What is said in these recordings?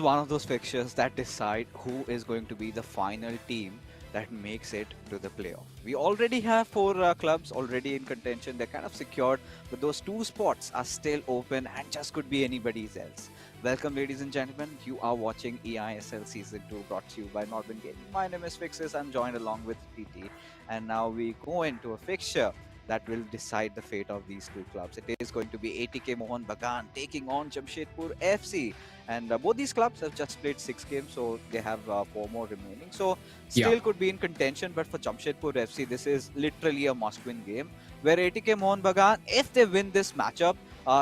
is one of those fixtures that decide who is going to be the final team that makes it to the playoff. We already have four clubs already in contention. They're kind of secured, but those two spots are still open and just could be anybody's else. Welcome, ladies and gentlemen. You are watching eISL Season 2 brought to you by Northern Gaming. My name is Fixes. I'm joined along with TT. And now we go into a fixture that will decide the fate of these two clubs. It is going to be ATK Mohun Bagan taking on Jamshedpur FC. And both these clubs have just played 6 games, so they have 4 more remaining. So still could be in contention, but for Jamshedpur FC, this is literally a must-win game. Where ATK Mohun Bagan, if they win this matchup,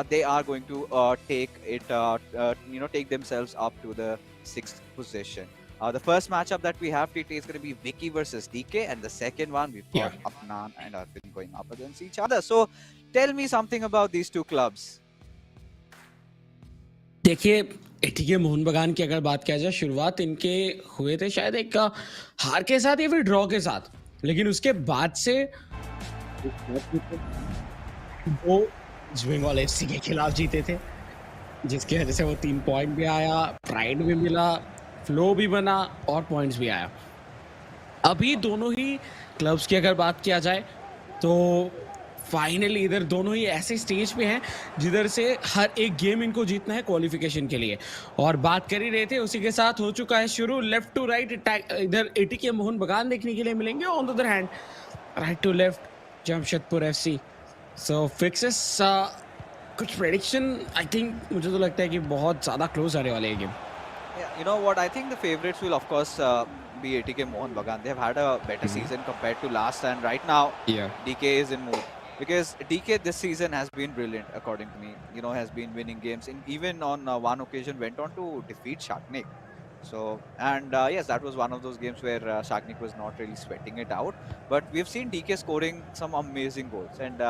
they are going to take themselves up to the 6th position. The first matchup that we have today is going to be Vicky versus DK, and the second one we've got Afnan and Arvind going up against each other. So tell me something about these two clubs. देखिए ATK Mohun बगान की अगर बात किया जाए, शुरुआत इनके हुए थे शायद एक हार के साथ या फिर ड्रॉ के साथ, लेकिन उसके बाद से वो बंगाल एफसी के खिलाफ जीते थे, जिसकी वजह से वो 3 पॉइंट भी आया, प्राइड भी मिला, फ्लो भी बना और पॉइंट्स भी आया. अभी दोनों ही क्लब्स की अगर बात किया जाए तो फाइनली इधर दोनों ही ऐसे स्टेज पे हैं जिधर से हर एक गेम इनको जीतना है क्वालिफिकेशन के लिए. और बात कर ही रहे थे, उसी के साथ हो चुका है शुरू. लेफ्ट टू राइट अटैक इधर एटीके मोहन बगान देखने के लिए मिलेंगे, on the other hand right to left Jamshedpur FC. So fixes कुछ प्रेडिक्शन आई थिंक मुझे तो लगता है कि बहुत ज़्यादा क्लोज आने वाले हैं game. Yeah, you know what? I think the favorites will, of course, be ATK Mohun Bagan. They've had a better season compared to last, and right now, DK is in mood. Because DK this season has been brilliant, according to me. You know, has been winning games, and even on one occasion went on to defeat Shaknik. So, and yes, that was one of those games where Shaknik was not really sweating it out. But we've seen DK scoring some amazing goals, and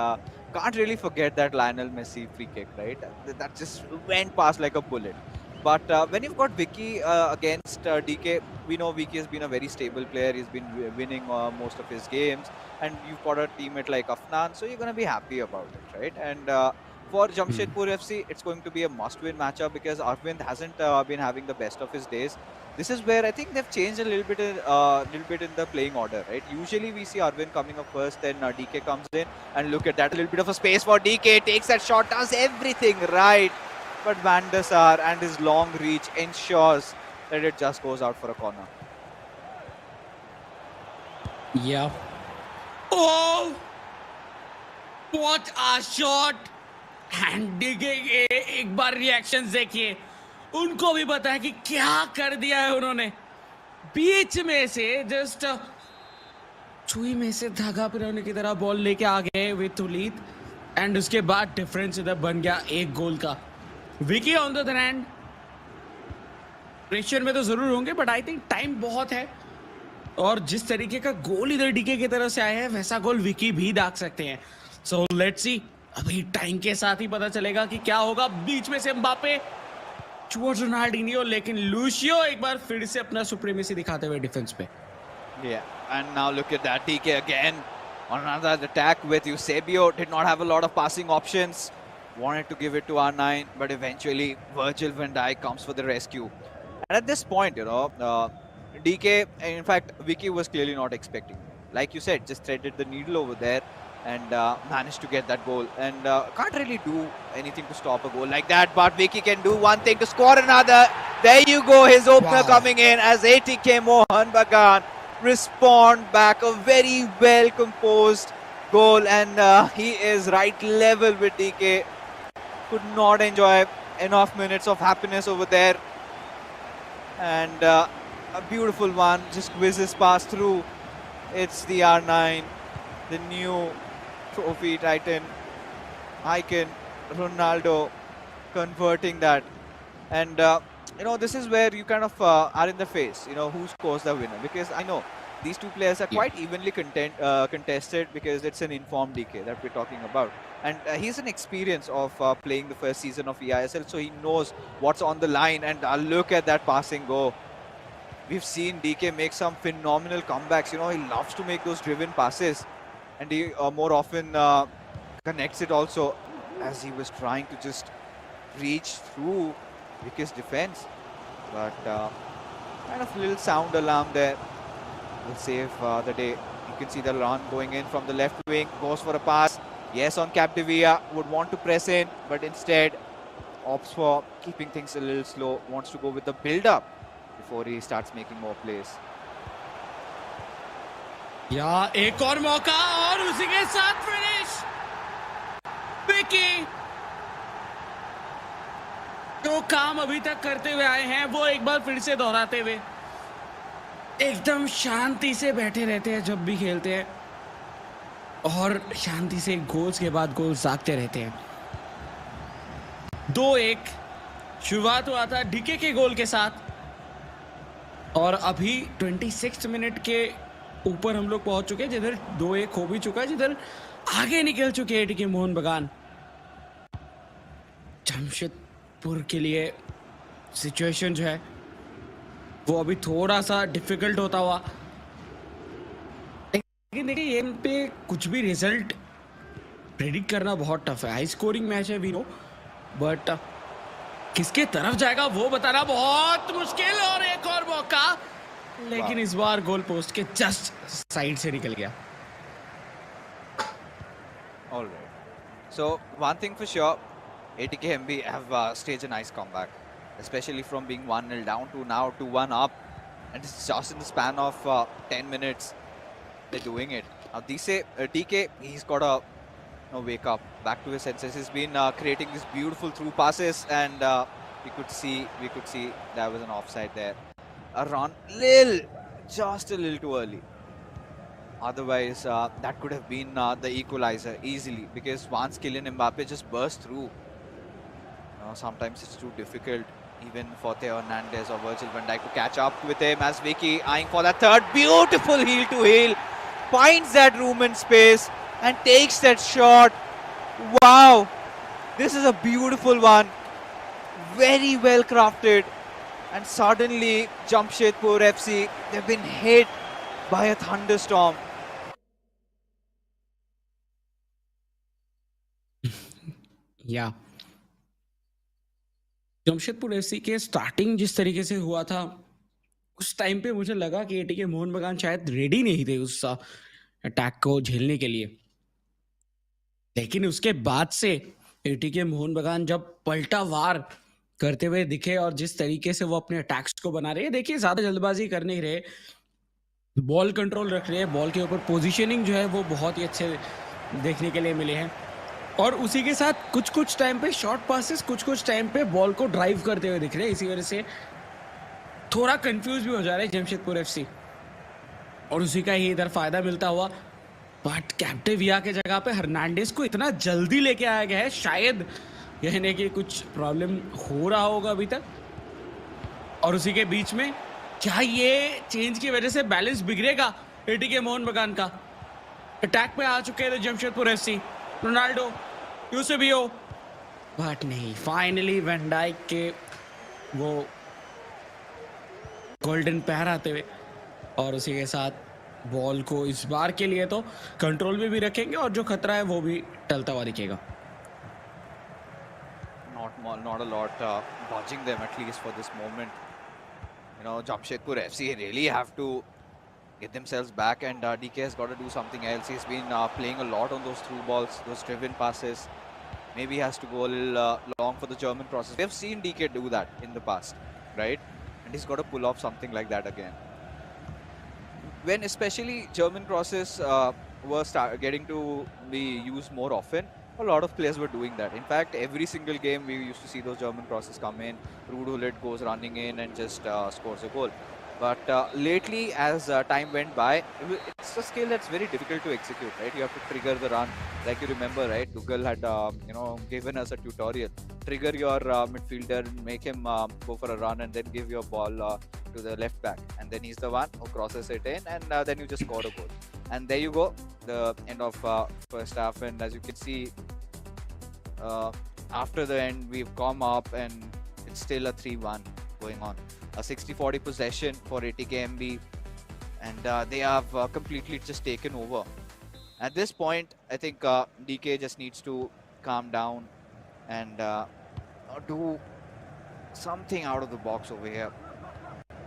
can't really forget that Lionel Messi free kick, right? That just went past like a bullet. But when you've got Vicky against DK, we know Vicky has been a very stable player. He's been winning most of his games. And you've got a teammate like Afnan, so you're going to be happy about it, right? And for Jamshedpur FC, it's going to be a must-win matchup because Arvind hasn't been having the best of his days. This is where I think they've changed a little bit in the playing order, right? Usually we see Arvind coming up first, then DK comes in, and look at that, a little bit of a space for DK, takes that shot, does everything right. But Van der Sar and his long reach ensures that it just goes out for a corner. Yeah. Oh! What a shot! And एक बार reactions देखिए, उनको भी पता है कि क्या कर दिया है उन्होंने. बीच में से जस्ट सुई में से धागा पिरोने की तरह बॉल लेके आ गए विद लीड, एंड उसके बाद डिफरेंस इधर बन गया 1 गोल का. Vicky on the other hand pressure में तो जरूर होंगे, बट आई थिंक टाइम बहुत है, और जिस तरीके का गोल इधर डीके की तरफ से आया है वैसा गोल विकी भी दाग सकते हैं. सो लेट्स सी, अभी टाइम के साथ ही पता चलेगा कि क्या होगा. बीच में से एम्बापे टुवर्ड्स रोनाल्डिनियो, लेकिन लूशियो एक बार फिर से अपना सुप्रीमेसी दिखाते हुए डिफेंस पे. And now look at that, DK again on another attack with Eusebio. Did not have a lot of passing options. Wanted to give it to R9, but eventually Virgil van Dijk comes for the rescue. And at this point, you know, DK, in fact, Vicky was clearly not expecting. Like you said, just threaded the needle over there and managed to get that goal. And can't really do anything to stop a goal like that, but Vicky can do one thing to score another. There you go, his opener coming in as ATK Mohun Bagan respond back. A very well composed goal, and he is right level with DK. Could not enjoy enough minutes of happiness over there. And a beautiful one, just whizzes past through. It's the R9, the new trophy titan icon, Ronaldo, converting that. And you know, this is where you kind of are in the face, you know, who scores the winner. Because I know these two players are quite evenly contested, because it's an informed DK that we're talking about. And he's an experience of playing the first season of eISL, so he knows what's on the line. And look at that passing go. We've seen DK make some phenomenal comebacks. You know, he loves to make those driven passes, and he more often connects it also, as he was trying to just reach through Vicky's defense. but kind of little sound alarm there will save the day. You can see the run going in from the left wing, goes for a pass. Yes, on Capdevia, would want to press in, but instead opts for keeping things a little slow, wants to go with the build-up before he starts making more plays. या एक और मौका और उसी के साथ finish. Vicky जो काम अभी तक करते हुए आए हैं वो एक बार फिर से दोहराते हुए, एकदम शांति से बैठे रहते हैं जब भी खेलते हैं और शांति से गोल्स के बाद गोल्स दागते रहते हैं। 2-1 शुरुआत हुआ था डीके के गोल के साथ और अभी 26 मिनट के ऊपर हम लोग पहुंच चुके हैं, जिधर 2-1 हो भी चुका है, जिधर आगे निकल चुके हैं एटीके मोहन बगान। जमशेदपुर के लिए सिचुएशन जो है वो अभी थोड़ा सा डिफिकल्ट होता हुआ, लेकिन देखिए ये पे कुछ भी रिजल्ट प्रेडिक्ट करना बहुत टफ है। हाई स्कोरिंग मैच है वी नो, बट किसके तरफ जाएगा वो बताना बहुत मुश्किल। और एक और मौका, लेकिन इस बार गोल पोस्ट के जस्ट साइड से निकल गया। All right. So one thing for sure, ATKMB have staged a nice comeback, especially from being 1-0 down to now 2-1 up, and it's just in the span of 10 minutes they're doing it. Now DK, he's got to wake up, back to his senses. He's been creating these beautiful through passes, and we could see there was an offside there. A run, just a little too early. Otherwise, that could have been the equalizer easily, because once Kylian Mbappe just burst through, sometimes it's too difficult even for Theo Hernandez or Virgil van Dijk to catch up with him, as Vicky eyeing for that third. Beautiful heel to heel, finds that room and space and takes that shot. Wow, this is a beautiful one, very well crafted, and suddenly Jamshedpur FC, they've been hit by a thunderstorm. या Jamshedpur FC के starting जिस तरीके से हुआ था, उस time पे मुझे लगा कि एटीके मोहन बगान शायद रेडी नहीं थे उस अटैक को झेलने के लिए, लेकिन उसके बाद से एटीके मोहन बगान जब पलटा वार करते हुए दिखे और जिस तरीके से वो अपने अटैक्स को बना रहे हैं, देखिए ज्यादा जल्दबाजी कर नहीं रहे, बॉल कंट्रोल रख रहे हैं, बॉल के ऊपर पोजीशनिंग जो है वो बहुत ही अच्छे देखने के लिए मिले हैं, और उसी के साथ कुछ टाइम पे शॉर्ट पासेस, कुछ टाइम पे बॉल को ड्राइव करते हुए दिख रहे हैं। इसी वजह से थोड़ा कंफ्यूज भी हो जा रहे हैं जमशेदपुर एफसी, और उसी का ही इधर फायदा मिलता हुआ। बट कैप्टेविया के जगह पे हर्नांडेज को इतना जल्दी लेके आया गया है, शायद कहने की कुछ प्रॉब्लम हो रहा होगा अभी तक। और उसी के बीच में क्या ये चेंज की वजह से बैलेंस बिगड़ेगा एटीके मोहन बगान का? अटैक पे आ चुके हैं Jamshedpur FC, Ronaldo, Eusebio, but नहीं, फाइनली वैन डाइक के वो गोल्डन पैर आते हुए, और उसी के साथ बॉल को इस बार के लिए तो कंट्रोल में भी रखेंगे और जो खतरा है वो भी टलता हुआ दिखेगा। Not a lot watching them, at least for this moment. Jamshedpur FC really have to get themselves back, and DK has got to do something else. He's been playing a lot on those through balls, those driven passes. Maybe he has to go a little long for the German process. We have seen DK do that in the past, right? And he's got to pull off something like that again. When especially German crosses were getting to be used more often, a lot of players were doing that. In fact, every single game we used to see those German crosses come in. Ruud Gullit goes running in and just scores a goal. But lately, as time went by, it's a skill that's very difficult to execute, right? You have to trigger the run. Like you remember, right? Google had, given us a tutorial. Trigger your midfielder, make him go for a run, and then give your ball to the left back. And then he's the one who crosses it in, and then you just score a goal. And there you go, the end of first half. And as you can see, after the end, we've come up, and it's still a 3-1 going on. A 60-40 possession for ATKMB, and they have completely just taken over. At this point, I think DK just needs to calm down and do something out of the box over here.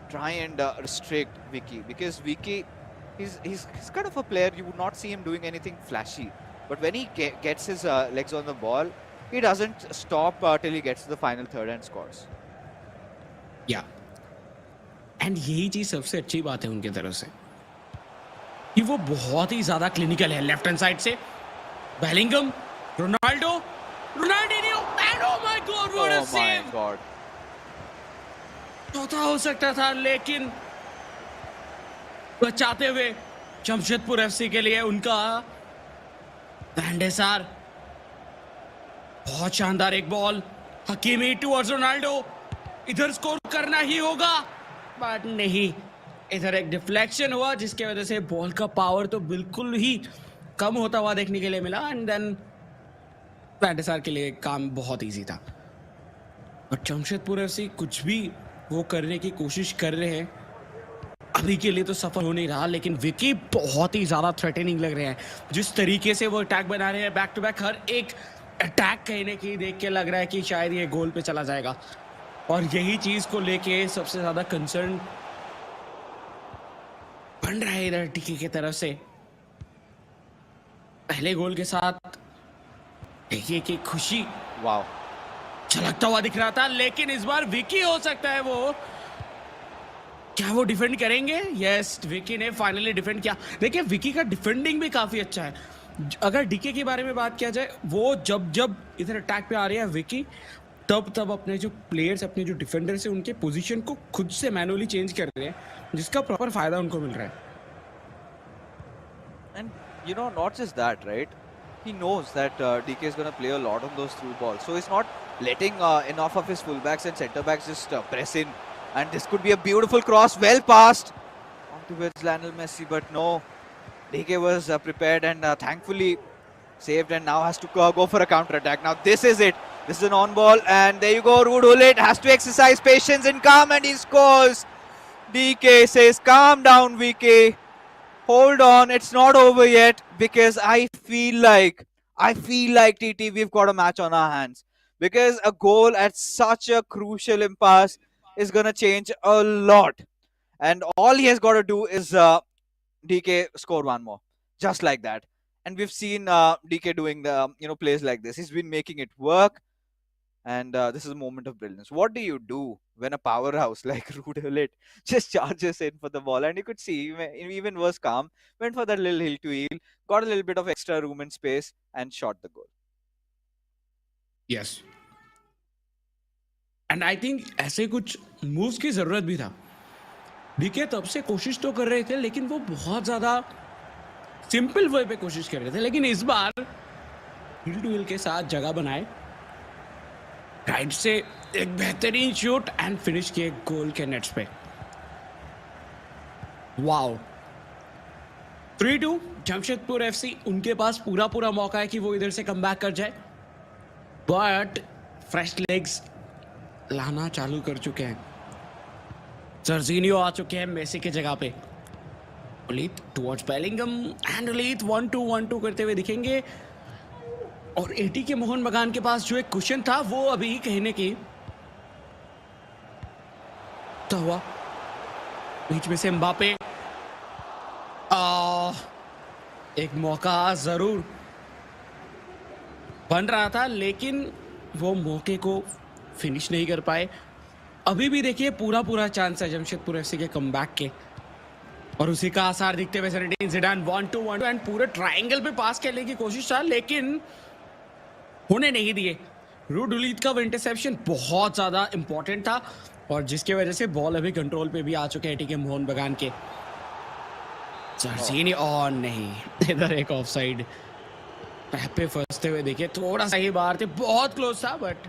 Try and restrict Vicky, because Vicky, he's kind of a player you would not see him doing anything flashy, but when he gets his legs on the ball, he doesn't stop till he gets to the final third and scores. या and यही चीज सबसे अच्छी बात है उनकी तरफ से कि वो बहुत ही ज्यादा क्लिनिकल है लेफ्ट हैंड साइड से Bellingham Ronaldo Ronaldinho and oh my God what a save चौथा हो सकता था लेकिन बचाते हुए जमशेदपुर एफसी के लिए उनका बैंडेसार बहुत शानदार एक बॉल हकीमी टुवर्ड्स रोनाल्डो इधर स्कोर करना ही होगा बट नहीं इधर एक डिफ्लेक्शन हुआ जिसके वजह से बॉल का पावर तो बिल्कुल ही कम होता हुआ देखने के लिए मिला एंड देन बैंडेसार के लिए काम बहुत इजी था और जमशेदपुर एफसी कुछ भी वो करने की कोशिश कर रहे हैं अभी के लिए तो सफल हो नहीं रहा लेकिन विकी बहुत ही ज्यादा थ्रेटनिंग लग रहे हैं जिस तरीके से वो अटैक बना रहे हैं बैक टू बैक हर एक अटैक कहने की देख के लग रहा है कि शायद ये गोल पे चला जाएगा और यही चीज को लेके सबसे ज्यादा कंसर्न बन रहा है इधर टीके की तरफ से पहले गोल के साथ टीके की खुशी वाओ झलकता हुआ दिख रहा था लेकिन इस बार विकी हो सकता है वो क्या वो डिफेंड करेंगे यस विकी ने फाइनली डिफेंड किया देखिए विकी का डिफेंडिंग भी काफी अच्छा है अगर डीके के बारे में बात किया जाए वो जब इधर अटैक पे आ रही है विकी तब अपने जो प्लेयर्स अपने जो डिफेंडर्स हैं उनके पोजीशन को खुद से मैनुअली चेंज कर रहे हैं जिसका प्रॉपर फायदा उनको मिल रहा है and you know not just that right he knows that DK is going to play a lot on those through balls, so he's not letting enough of his fullbacks and centre backs just press in, and this could be a beautiful cross, well passed on towards Lionel Messi, but no, DK was prepared and thankfully saved and now has to go for a counter attack. Now this is it, this is an on ball and there you go, Ruud Gullit has to exercise patience and calm and he scores. DK says calm down VK, hold on, it's not over yet because I feel like TT we've got a match on our hands because a goal at such a crucial impasse is going to change a lot and all he has got to do is DK score one more just like that and we've seen DK doing the plays like this. He's been making it work and this is a moment of brilliance. What do you do when a powerhouse like Ruud Gullit just charges in for the ball? And you could see even was calm, went for that little heel to heel, got a little bit of extra room and space and shot the goal. Yes. And I think ऐसे कुछ moves की जरूरत भी था DK तब से कोशिश तो कर रहे थे लेकिन वो बहुत ज्यादा सिंपल वे पे कोशिश कर रहे थे लेकिन इस बार हिल टू हिल के साथ जगह बनाए राइट से एक बेहतरीन शूट एंड फिनिश किए गोल के नेट्स पे वाओ 3-2 जमशेदपुर एफसी उनके पास पूरा मौका है कि वो इधर से कमबैक कर जाए बट फ्रेश लेग्स लाना चालू कर चुके हैं जर्जिनियो आ चुके हैं मेसी के जगह पे ओलीत टुवर्ड्स बेलिंगम एंड ओलीत 1-2 करते हुए दिखेंगे और एटीके मोहन बगान के पास जो एक क्वेश्चन था वो अभी कहने की तो हुआ बीच में से एम्बापे एक मौका जरूर बन रहा था लेकिन वो मौके को फिनिश नहीं कर पाए अभी भी देखिए पूरा चांस है जमशेदपुर एफसी के कमबैक के और उसी का आसार दिखते हुए ज़िनेडिन ज़िडान 1-2 एंड पूरे ट्रायंगल पे पास करने की कोशिश था लेकिन होने नहीं दिए रूड गुलिट का वो इंटरसेप्शन बहुत ज्यादा इंपॉर्टेंट था और जिसकी वजह से बॉल अभी कंट्रोल पे भी आ चुके हैं एटीके मोहन बगान के जर्जीनी और नहीं इधर एक ऑफसाइड पे फंसते हुए देखिए थोड़ा सा ही बाहर थे बहुत क्लोज था बट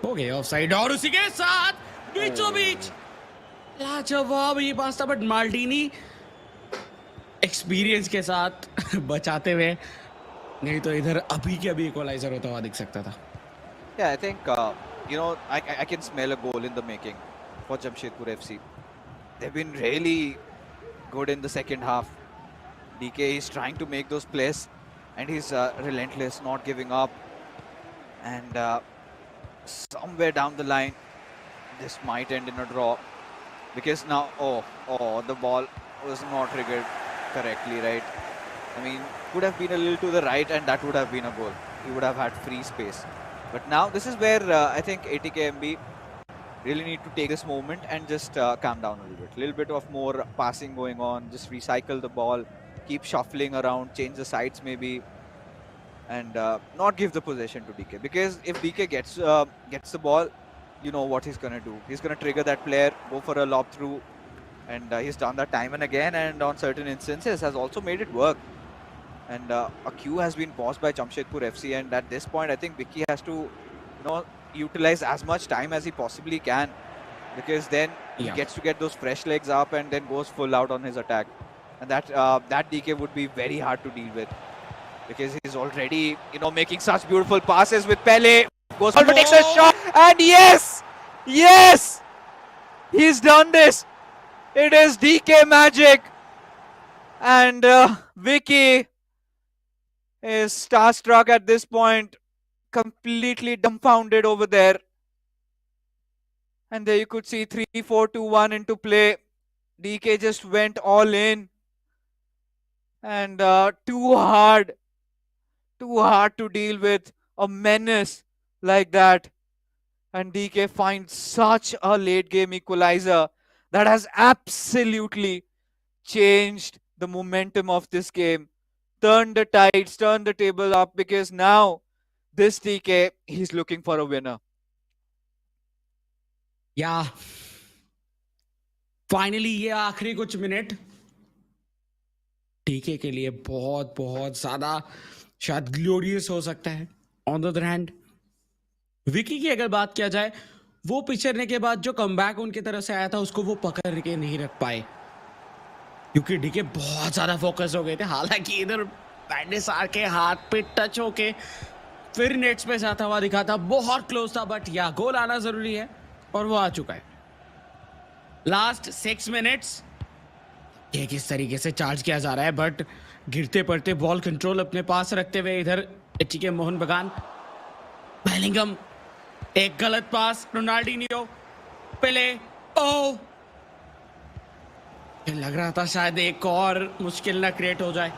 हो गए ऑफसाइड और उसी के साथ बीचों बीच लाजवाब ये पास था बट माल्डीनी एक्सपीरियंस के साथ बचाते हुए नहीं तो इधर अभी के अभी इक्वलाइजर होता हुआ दिख सकता था Yeah, I think I can smell a goal in the making for Jamshedpur FC. They've been really good in the second half. DK is trying to make those plays and he's relentless, not giving up. And somewhere down the line, this might end in a draw. Because now, the ball was not triggered correctly, right? I mean, could have been a little to the right and that would have been a goal. He would have had free space. But now this is where I think ATKMB really need to take this moment and just calm down a little bit. A little bit of more passing going on, just recycle the ball, keep shuffling around, change the sides maybe, and not give the possession to DK. Because if DK gets the ball, you know what he's gonna do. He's gonna trigger that player, go for a lob through, and he's done that time and again. And on certain instances, has also made it work. And a queue has been paused by Jamshedpur FC, and at this point, I think Vicky has to, utilize as much time as he possibly can, because then he gets to get those fresh legs up and then goes full out on his attack. And that DK would be very hard to deal with, because he's already, making such beautiful passes with Pele. Goes for takes a shot, and yes, he's done this. It is DK magic, and Vicky is starstruck at this point, completely dumbfounded over there. And there you could see 3-4-2-1 into play. DK just went all in, and too hard to deal with a menace like that. And DK finds such a late game equalizer that has absolutely changed the momentum of this game. Turn the tides, turn the table up, because now this DK, he's looking for a winner. या finally ये आखिरी कुछ minute टीके के लिए बहुत बहुत ज्यादा शायद ग्लोरियस हो सकता है. On the other hand Vicky की अगर बात किया जाए, वो पिछड़ने के बाद जो कमबैक उनकी तरफ से आया था उसको वो पकड़ के नहीं रख पाए, क्योंकि डीके बहुत ज्यादा फोकस हो गए थे. हालांकि इधर पैंडेसार के हाथ पे टच होके फिर नेट्स पे जाता हुआ दिखा था, बहुत क्लोज था, बट या गोल आना जरूरी है और वो आ चुका है. लास्ट 6 मिनट्स ये किस तरीके से चार्ज किया जा रहा है, बट गिरते पड़ते बॉल कंट्रोल अपने पास रखते हुए इधर एटीके मोहन बगान. बेलिंगम, एक गलत पास, रोनाल्डिनियो, पेले, ओ लग रहा था शायद एक और मुश्किल ना क्रिएट हो जाए,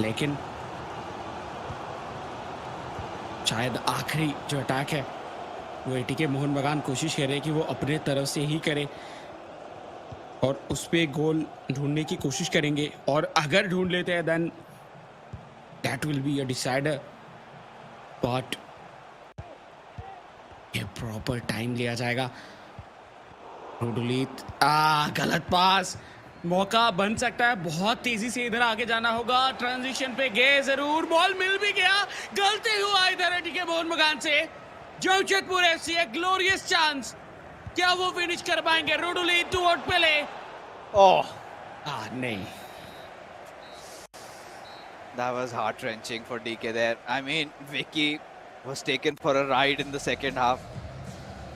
लेकिन शायद आखिरी जो अटैक है वो एटीके मोहन बगान कोशिश कर रहे हैं कि वो अपने तरफ से ही करे और उस पे गोल ढूंढने की कोशिश करेंगे. और अगर ढूंढ लेते हैं then that will be a decider. But ये प्रॉपर टाइम लिया जाएगा. रोडुलीत, गलत पास, मौका बन सकता है. बहुत तेजी से इधर आगे जाना होगा. ट्रांजिशन पे गए जरूर, बॉल मिल भी गया. गलती हुआ इधर एटीके मोहन बगान से. जमशेदपुर एफसी एक ग्लोरियस चांस, क्या वो फिनिश कर पाएंगे? रोडुलीत टुवर्ड पेले. नहीं. That was heart-wrenching for DK there. I mean, Vicky was taken for a ride in the second half.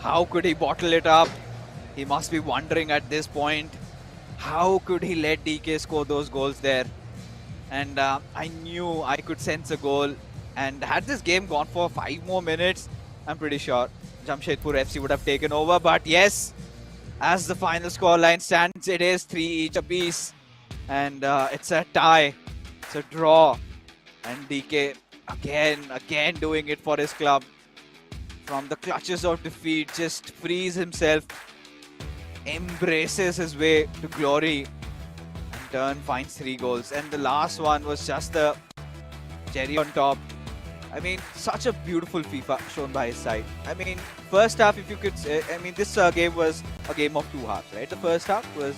How could he bottle it up? He must be wondering at this point, how could he let DK score those goals there? And I knew I could sense a goal. And had this game gone for 5 more minutes, I'm pretty sure Jamshedpur FC would have taken over. But yes, as the final scoreline stands, it is 3 each apiece. And it's a tie. It's a draw. And DK again doing it for his club. From the clutches of defeat, just frees himself, embraces his way to glory, and turn finds 3 goals. And the last one was just the cherry on top. I mean, such a beautiful FIFA shown by his side. I mean, first half, if you could say, I mean, this game was a game of 2 halves, right? The first half was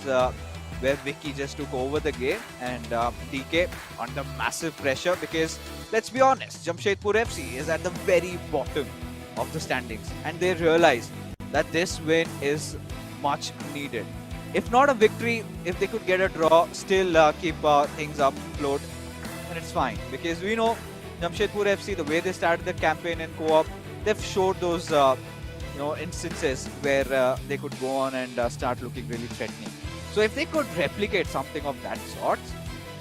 where Vicky just took over the game, and DK under massive pressure, because let's be honest, Jamshedpur FC is at the very bottom of the standings, and they realized that this win is much needed. If not a victory, if they could get a draw, still keep things up afloat, and it's fine, because we know Jamshedpur FC, the way they started their campaign in co-op, they've showed those instances where they could go on and start looking really threatening. So if they could replicate something of that sort,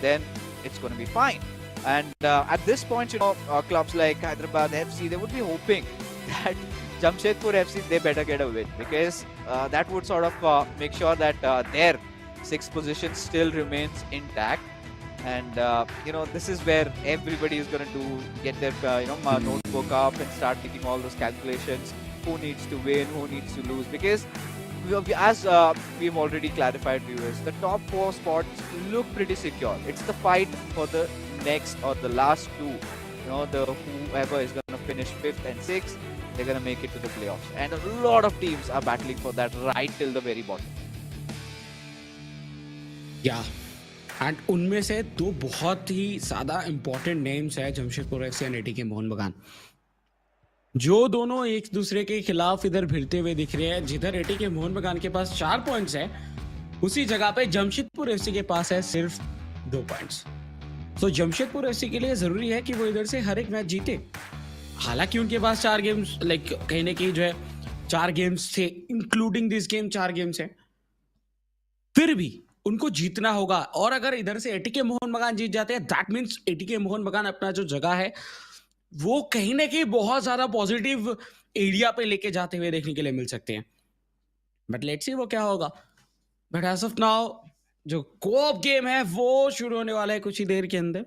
then it's going to be fine. And at this point, clubs like Hyderabad FC, they would be hoping that Jamshedpur FC, they better get a win, because that would sort of make sure that their sixth position still remains intact. And this is where everybody is going to get their notebook up and start making all those calculations. Who needs to win? Who needs to lose? Because as we've already clarified, viewers, the top 4 spots look pretty secure. It's the fight for the next or the last 2. The whoever is going to finish 5th and 6th, they're going to make it to the playoffs. And a lot of teams are battling for that right till the very bottom. Yeah. And उनमें से 2 बहुत ही ज़्यादा important names है, Jamshedpur FC and ATK Mohun बगान, जो दोनों एक दूसरे के खिलाफ इधर भिड़ते हुए दिख रहे हैं. जिधर एटीके मोहन बगान के पास 4 पॉइंट्स है, उसी जगह पे जमशेदपुर एफसी के पास है सिर्फ 2 पॉइंट्स. तो जमशेदपुर एफसी के लिए ज़रूरी है कि वो इधर से हर एक मैच जीते. हालांकि उनके पास 4 गेम्स, लाइक कहीं ना कहीं जो है 4 गेम्स थे, इंक्लूडिंग दिस गेम 4 गेम्स है, फिर भी उनको जीतना होगा. और अगर इधर से एटीके मोहन बगान जीत जाते हैं, दैट मीन्स एटीके मोहन बगान अपना जो जगह है वो कहीं ना कहीं बहुत ज्यादा पॉजिटिव एरिया पे लेके जाते हुए देखने के लिए मिल सकते हैं. बट लेट्स सी वो क्या होगा. बट एज ऑफ नाउ जो कोऑप गेम है वो शुरू होने वाला है कुछ ही देर के अंदर.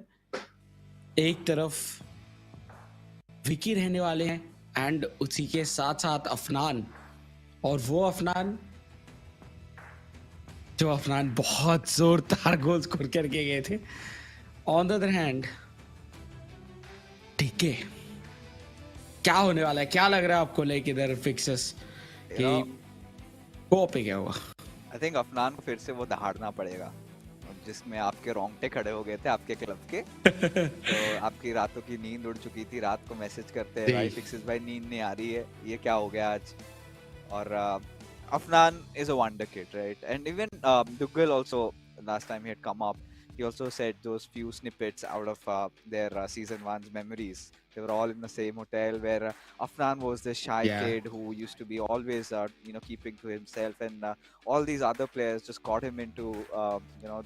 एक तरफ विकी रहने वाले हैं एंड उसी के साथ साथ अफनान, और वो अफनान बहुत जोरदार गोल स्कोर करके गए थे. ऑन द अदर हैंड ठीक है, क्या होने वाला है, क्या लग रहा है आपको लाइक इधर फिक्सेस कि कोप पे क्या होगा? आई थिंक अफनान को फिर से वो दहाड़ना पड़ेगा जिसमें आपके रोंगटे खड़े हो गए थे आपके क्लब के. तो आपकी रातों की नींद उड़ चुकी थी, रात को मैसेज करते हैं भाई फिक्सेस भाई नींद नहीं आ रही है, ये क्या हो गया आज. और Afnan is a wonder kid, right? And even Dougal also, last time he had come up, he also said those few snippets out of their season 1's memories. They were all in the same hotel where Afnan was the shy kid who used to be always, keeping to himself, and all these other players just got him into,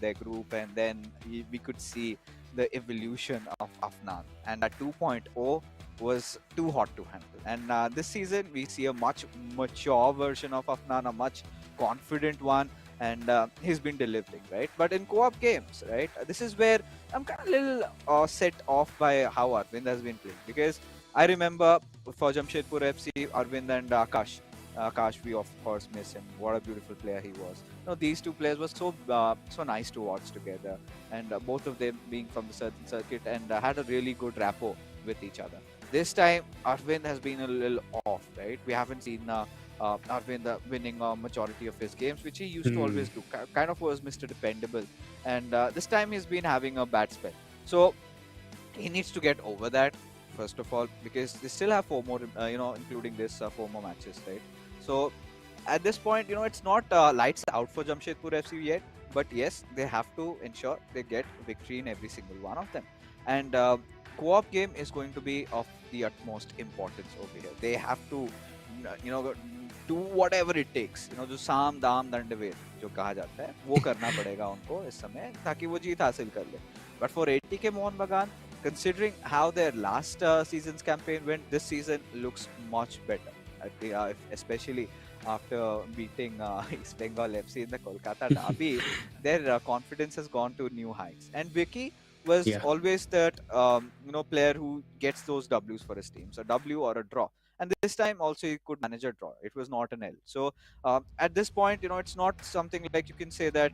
their group, and then we could see the evolution of Afnan. And at 2.0 was too hot to handle. And this season we see a much mature version of Afnan, a much confident one, and he's been delivering, right? But in co-op games, right, this is where I'm kind of a little set off by how Arvind has been playing, because I remember for Jamshedpur FC, Arvind and Akash, we of course miss him. What a beautiful player he was. These two players were so nice to watch together, and both of them being from the certain circuit, and had a really good rapport with each other. This time, Arvind has been a little off, right? We haven't seen Arvind winning a majority of his games, which he used to always do. Kind of was Mr. Dependable. And this time he's been having a bad spell. So he needs to get over that, first of all, because they still have 4 more, including this 4 more matches, right? So at this point, it's not lights out for Jamshedpur FC yet. But yes, they have to ensure they get victory in every single one of them. And co-op game is going to be of the utmost importance over here. They have to, do whatever it takes. जो साम दाम दंडभेद जो कहा जाता है, वो करना पड़ेगा उनको इस समय ताकि वो जीत हासिल कर ले. But for ATK Mohun Bagan, considering how their last season's campaign went, this season looks much better. Especially after beating East Bengal FC in the Kolkata derby, their confidence has gone to new heights. And Vicky was always that player who gets those W's for his teams, a W or a draw. And this time also he could manage a draw. It was not an L. So at this point, it's not something like you can say that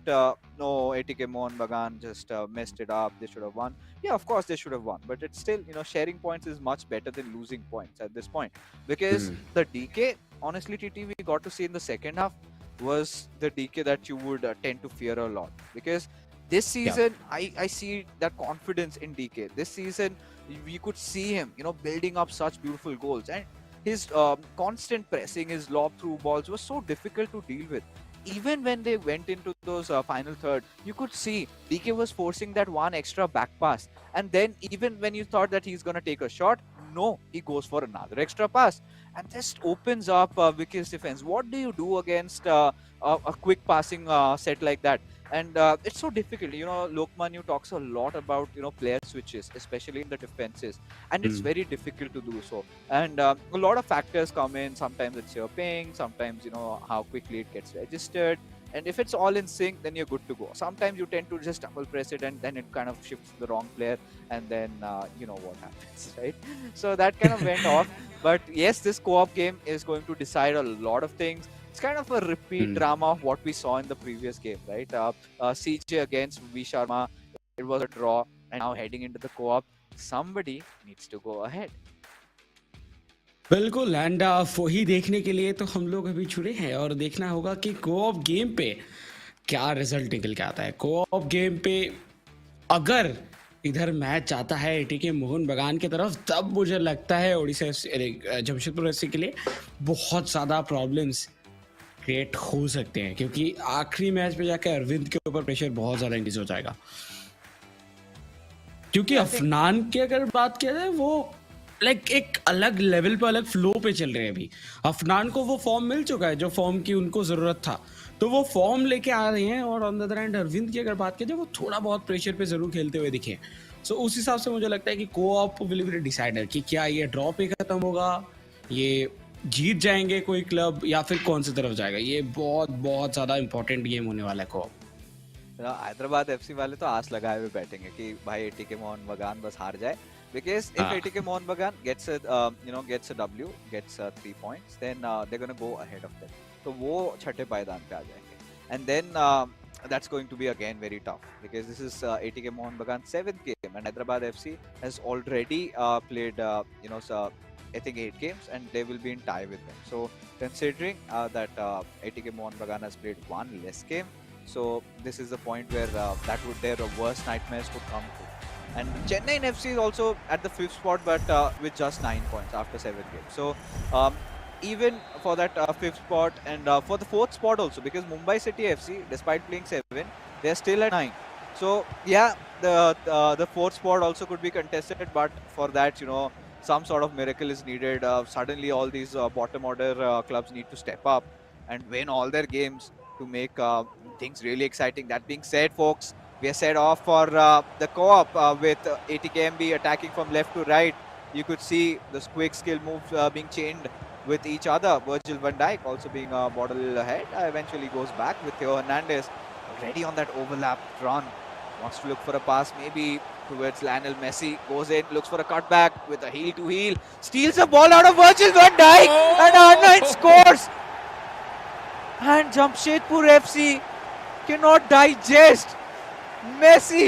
no, ATK Mohun Bagan just messed it up. They should have won. Yeah, of course they should have won. But it's still, sharing points is much better than losing points at this point. Because the DK, honestly, TT, we got to see in the second half was the DK that you would tend to fear a lot. Because this season, I see that confidence in DK. This season, we could see him, building up such beautiful goals. And his constant pressing, his lob through balls was so difficult to deal with. Even when they went into those final third, you could see DK was forcing that one extra back pass. And then even when you thought that he's going to take a shot, no, he goes for another extra pass. and just opens up Vicky's defense. What do you do against a quick passing set like that? And it's so difficult. You know, Lokman talks a lot about player switches, especially in the defenses, and it's Hmm. very difficult to do so. And a lot of factors come in. Sometimes it's your ping, sometimes how quickly it gets registered. And if it's all in sync, then you're good to go. Sometimes you tend to just double press it, and then it kind of shifts to the wrong player, and then you know what happens, right? So that kind of went off. But yes, this co-op game is going to decide a lot of things. It's kind of a repeat Hmm. drama of what we saw in the previous game, right? CJ against V Sharma, it was a draw, and now heading into the co-op, somebody needs to go ahead. बिल्कुल and वही देखने के लिए तो हम लोग अभी जुड़े हैं और देखना होगा कि कोऑप गेम पे क्या रिजल्ट निकल के आता है। कोऑप गेम पे अगर इधर मैच जाता है एटीके मोहन बगान की तरफ, तब मुझे लगता है ओडिशा जमशेदपुर एफसी के लिए बहुत ज़्यादा प्रॉब्लम्स क्रिएट हो सकते हैं, क्योंकि आखिरी मैच में जाकर अरविंद के ऊपर प्रेशर बहुत ज़्यादा इंक्रीज हो जाएगा। क्योंकि Yeah, I think अफनान की अगर बात किया जाए, वो लाइक एक अलग लेवल पे, अलग फ्लो पे चल रहे हैं अभी। अफनान को वो फॉर्म मिल चुका है जो फॉर्म की उनको ज़रूरत था, तो वो फॉर्म लेके आ रहे हैं। और on the other hand Arvind की अगर बात की जाए, वो थोड़ा बहुत प्रेशर पे ज़रूर खेलते हुए दिखे। सो उस हिसाब से मुझे लगता है कि coop will be the decider कि क्या ये ड्रॉ पे खत्म होगा, ये जीत जाएंगे कोई क्लब, या फिर कौन सी तरफ जाएगा। ये बहुत बहुत ज़्यादा इंपॉर्टेंट गेम होने वाला है कोऑप। हैदराबाद एफसी वाले तो आस लगाए हुए बैठेंगे कि भाई एटीके मोहन बगान बस हार जाए, because if हाँ। ATK Mohun Bagan gets a gets a W, gets 3 points, then they're going to go ahead of them. तो वो छठे पायदान पे आ जाएंगे, and then that's going to be again very tough, because this is ATK Mohun Bagan's 7th game, and Hyderabad FC has already played so, I think 8 games, and they will be in tie with them. So considering that ATK Mohun Bagan has played one less game, so this is the point where their worst nightmares could come true. And Chennai FC is also at the 5th spot, but with just 9 points after 7 games. So even for that 5th spot, and for the 4th spot also, because Mumbai City FC, despite playing 7, they're still at 9. So yeah, the 4th spot also could be contested, but for that, some sort of miracle is needed. Suddenly, all these bottom order clubs need to step up and win all their games to make things really exciting. That being said, folks, we are set off for the co-op with ATKMB attacking from left to right. You could see those quick skill moves being chained with each other. Virgil van Dijk also being a bottle ahead. Eventually goes back with Theo Hernandez already on that overlap run. Wants to look for a pass maybe towards Lionel Messi. Goes in, looks for a cutback with a heel to heel. Steals the ball out of Virgil van Dijk, and R9 scores. And Jamshedpur FC cannot digest Messi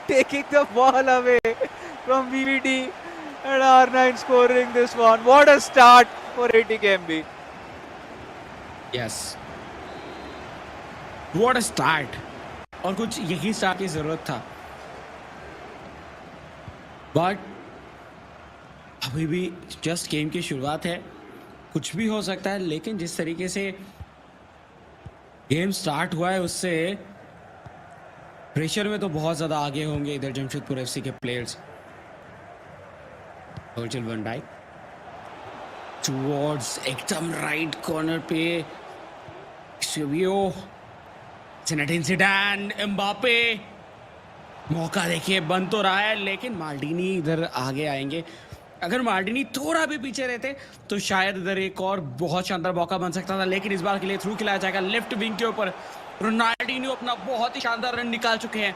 taking the ball away from VVD, and R9 scoring this one. What a start for ATKMB. Yes. What a start. और कुछ यही start की जरूरत था, but अभी भी just game की शुरुआत है, कुछ भी हो सकता है। लेकिन जिस तरीके से गेम स्टार्ट हुआ है, उससे प्रेशर में तो बहुत ज़्यादा आगे होंगे इधर जमशेदपुर एफसी के players. Virgil van Dijk towards एकदम राइट कॉर्नर पे, ज़िनेडिन ज़िडान, एम्बापे, मौका देखिए बन तो रहा है, लेकिन माल्डिनी इधर आगे आएंगे। अगर मार्टिनी थोड़ा भी पीछे रहते तो शायद इधर एक और बहुत शानदार मौका बन सकता था, लेकिन इस बार के लिए थ्रू खिलाया जाएगा लेफ्ट विंग के ऊपर। रोनाल्डिनो अपना बहुत ही शानदार रन निकाल चुके हैं,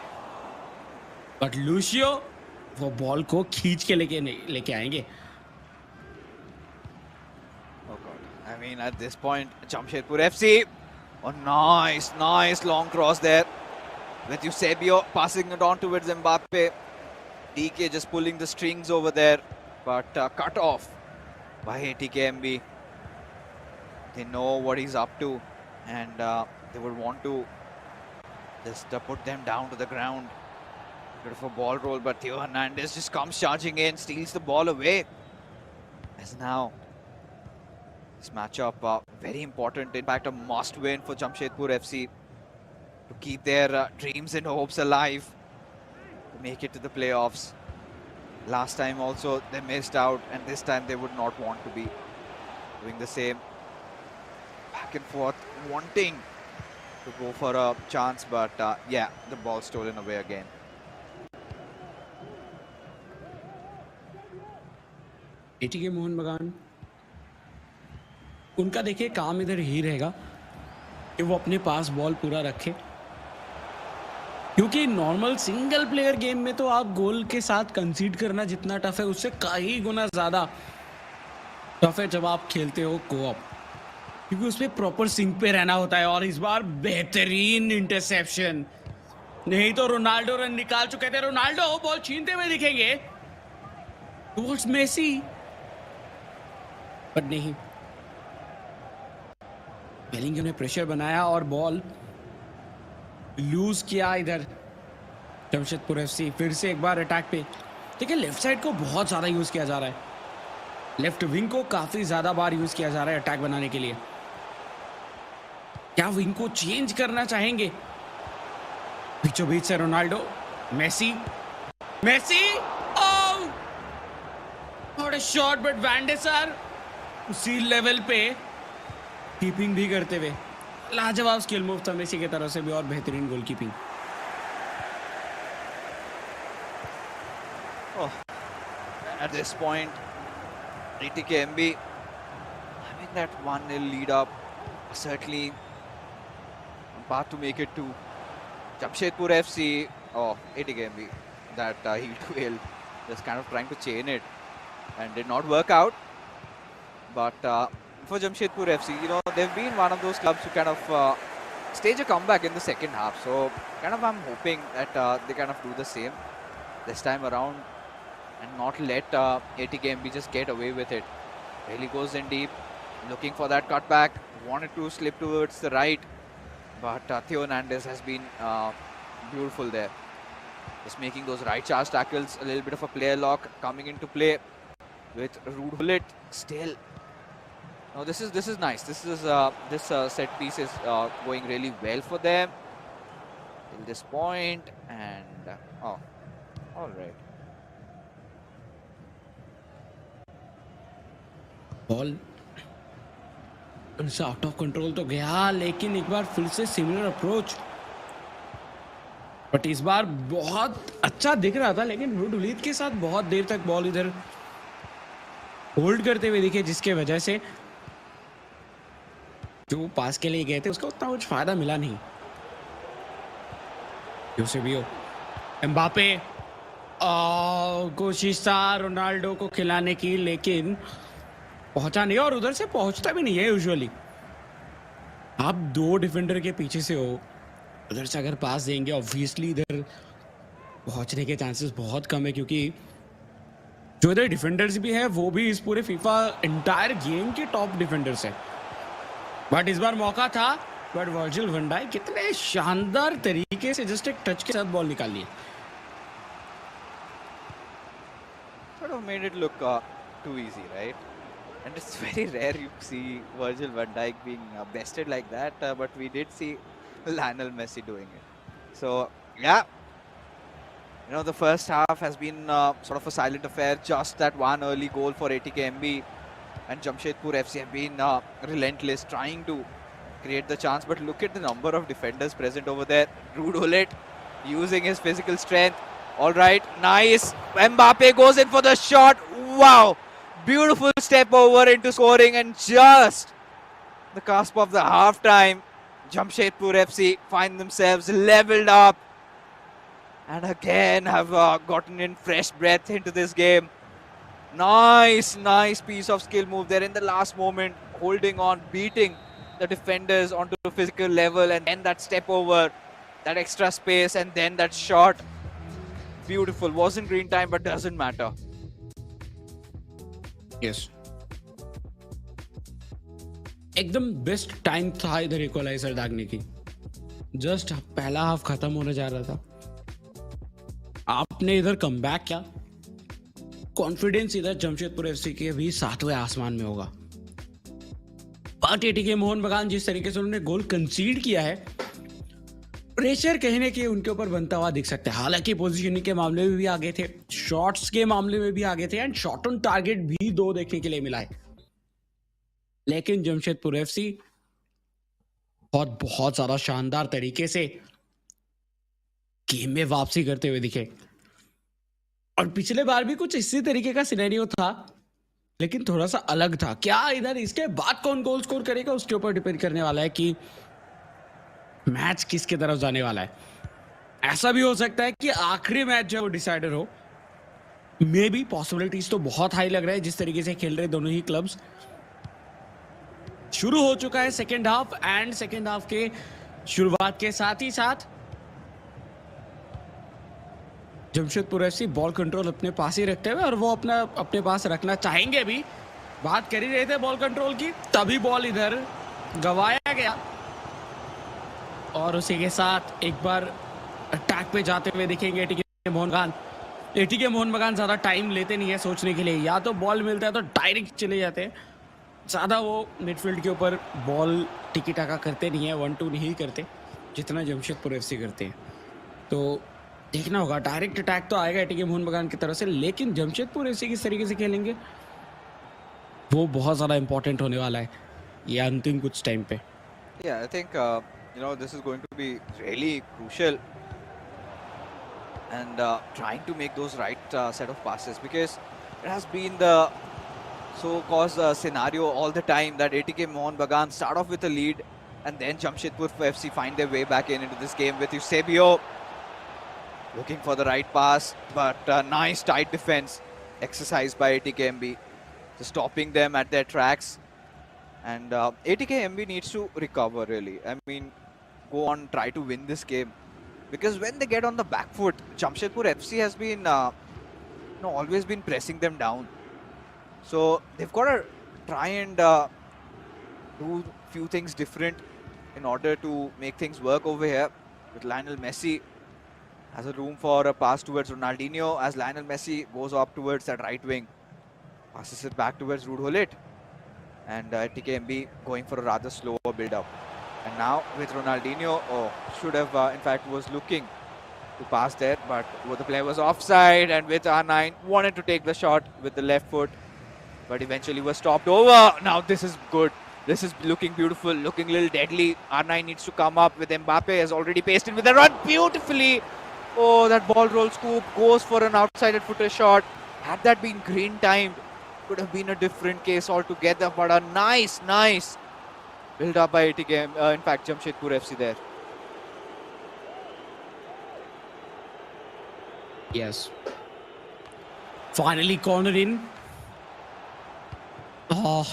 बट लूशियो वो बॉल को खींच के लेके आएंगे। Oh god. I mean, at this point, Jamshedpur FC. Oh, nice long cross there. With Eusebio passing it on towards Mbappe. DK just pulling the strings over there, but cut off by ATKMB. They know what he's up to, and they would want to just put them down to the ground. Bit of a ball roll, but Theo Hernandez just comes charging in, steals the ball away. As now, this matchup very important. In fact, a must win for Jamshedpur FC to keep their dreams and hopes alive, to make it to the playoffs. Last time also they missed out, and this time they would not want to be. doing the same. Back and forth, wanting to go for a chance, but yeah, the ball stolen away again. ATK Mohan बगान, उनका देखिए काम इधर ही रहेगा कि वो अपने पास ball पूरा रखे, क्योंकि नॉर्मल सिंगल प्लेयर गेम में तो आप गोल के साथ कंसीड करना जितना टफ है, उससे कई गुना ज्यादा टफ है जब आप खेलते हो कोऑप, क्योंकि उसमें प्रॉपर सिंक पे रहना होता है। और इस बार बेहतरीन इंटरसेप्शन, नहीं तो रोनाल्डो रन निकाल चुके थे। रोनाल्डो बॉल छीनते हुए दिखेंगे टुवर्ड्स मेसी, पर नहीं, बेलिंगम ने प्रेशर बनाया और बॉल लूज किया। इधर जमशेदपुर एफसी फिर से एक बार अटैक पे। देखिए लेफ्ट साइड को बहुत ज्यादा यूज किया जा रहा है, लेफ्ट विंग को काफी ज्यादा बार यूज किया जा रहा है अटैक बनाने के लिए। क्या विंग को चेंज करना चाहेंगे? बीचों बीच से Ronaldo, Messi, Messi, oh what a shot, but van der Sar उसी लेवल पे कीपिंग भी करते हुए लाजवाब स्किल मूव था मेसी की तरफ से भी, और बेहतरीन goalkeeping. Oh, at this point, ATKMB having that 1-0 lead up, certainly on path to make it to Jamshedpur FC or ATKMB. That heel to heel, just kind of trying to chain it and did not work out. But for Jamshedpur FC, you know, they've been one of those clubs who kind of stage a comeback in the second half. So kind of I'm hoping that they kind of do the same this time around and not let ATKMB just get away with it. Really goes in deep, looking for that cutback, wanted to slip towards the right, but Theo Hernandez has been beautiful there. Just making those right charge tackles, a little bit of a player lock coming into play with Rude Bullet still. Now this is nice. This set piece is going really well for them till this point, and oh, all right. Ball उनसे out of control तो गया, लेकिन एक बार फिर से similar approach, but इस बार बहुत अच्छा दिख रहा था, लेकिन रुडुलित के साथ बहुत देर तक बॉल इधर होल्ड करते हुए दिखे, जिसके वजह से जो पास के लिए गए थे उसका उतना कुछ फायदा मिला नहीं। यूसेबियो, एम्बापे, कोशिश था रोनाल्डो को खिलाने की, लेकिन पहुंचा नहीं, और उधर से पहुंचता भी नहीं है यूजुअली। आप दो डिफेंडर के पीछे से हो, उधर से अगर पास देंगे ऑब्वियसली इधर पहुंचने के चांसेस बहुत कम है, क्योंकि जो इधर डिफेंडर्स भी है वो भी इस पूरे फीफा एंटायर गेम के टॉप डिफेंडर्स है। बट इस बार मौका था, बट वर्जिल वैन डाइक कितने शानदार तरीके से जस्ट एक टच के साथ बॉल निकाल लिया। Sort of made it look too easy, right? And it's very rare you see Virgil van Dijk being bested like that, but we did see Lionel Messi doing it. So yeah, you know, the first half has been sort of a silent affair. Just that one early goal for ATKMB, and Jamshedpur FC have been relentless trying to create the chance. But look at the number of defenders present over there. Rude Hullet using his physical strength. All right, nice. Mbappe goes in for the shot. Wow. Beautiful step over into scoring, and just the cusp of the half-time, Jamshedpur FC find themselves leveled up and again have gotten in fresh breath into this game. Nice piece of skill move there in the last moment, holding on, beating the defenders onto the physical level, and then that step over, that extra space, and then that shot. Beautiful. Wasn't green time, but doesn't matter. Yes. एकदम best time था इधर equaliser दागने की। Just पहला half खत्म होने जा रहा था, आपने इधर कमबैक किया। कॉन्फिडेंस इधर जमशेदपुर एफसी के भी 7वें आसमान में होगा। बट एटीके मोहन बगान जिस तरीके से उन्होंने गोल कंसीड किया है, प्रेशर कहने के उनके ऊपर बनता हुआ दिख सकता है। हालांकि पोजीशनिंग के मामले में भी आगे थे, शॉट्स के मामले में भी आगे थे, एंड शॉट ऑन टारगेट भी 2 देखने के लिए मिला है। लेकिन जमशेदपुर एफसी बहुत बहुत ज्यादा शानदार तरीके से गेम में वापसी करते हुए दिखे। और पिछले बार भी कुछ इसी तरीके का सिनेरियो था, लेकिन थोड़ा सा अलग था। क्या इधर इसके बाद कौन गोल स्कोर करेगा उसके ऊपर डिपेंड करने वाला है कि मैच किसकी तरफ जाने वाला है। ऐसा भी हो सकता है कि आखिरी मैच जो है वो डिसाइडर हो। मे बी पॉसिबिलिटीज तो बहुत हाई लग रहा है जिस तरीके से खेल रहे दोनों ही क्लब्स। शुरू हो चुका है second half, and second half के शुरुआत के साथ ही साथ जमशेदपुर एफसी बॉल कंट्रोल अपने पास ही रखते हुए, और वो अपने पास रखना चाहेंगे भी। बात कर ही रहे थे बॉल कंट्रोल की, तभी बॉल इधर गवाया गया। और उसी के साथ एक बार अटैक पे जाते हुए दिखेंगे एटीके मोहन बगान। एटीके मोहन बगान ज्यादा टाइम लेते नहीं है सोचने के लिए, या तो बॉल मिलता है तो डायरेक्ट चले जाते हैं। ज्यादा वो मिडफील्ड के ऊपर बॉल टिकी टाका करते नहीं है, 1-2 नहीं करते जितना जमशेदपुर एफसी करते हैं। तो देखना होगा, डायरेक्ट अटैक तो आएगा एटीके मोहन बगान की तरफ से, लेकिन जमशेदपुर एफसी किस तरीके से खेलेंगे वो बहुत ज्यादा इंपॉर्टेंट होने वाला है ये अंतिम कुछ टाइम पे। Yeah, I think this is going to be really crucial, and trying to make those right set of passes, because it has been the so-called scenario all the time that ATK Mohun Bagan start off with a lead, and then Jamshedpur FC find their way back into this game with Eusebio looking for the right pass, but nice tight defense exercised by ATKMB, just stopping them at their tracks. And ATKMB needs to recover, really. I mean, go on, try to win this game, because when they get on the back foot, Jamshedpur FC has been always been pressing them down. So they've got to try and do few things different in order to make things work over here. With Lionel Messi has a room for a pass towards Ronaldinho, as Lionel Messi goes up towards that right wing, passes it back towards Ruud Gullit, and TKMB going for a rather slower build-up. And now with Ronaldinho, should have in fact was looking to pass there, but the player was offside, and with R9 wanted to take the shot with the left foot, but eventually was stopped over. Now this is good. This is looking beautiful, looking a little deadly. R9 needs to come up with Mbappe, has already pasted with a run beautifully. Oh, that ball roll scoop goes for an outside footer shot. Had that been green timed, could have been a different case altogether, but a nice build up by ATK, in fact Jamshedpur FC there. Yes. Finally cornered in. Oh,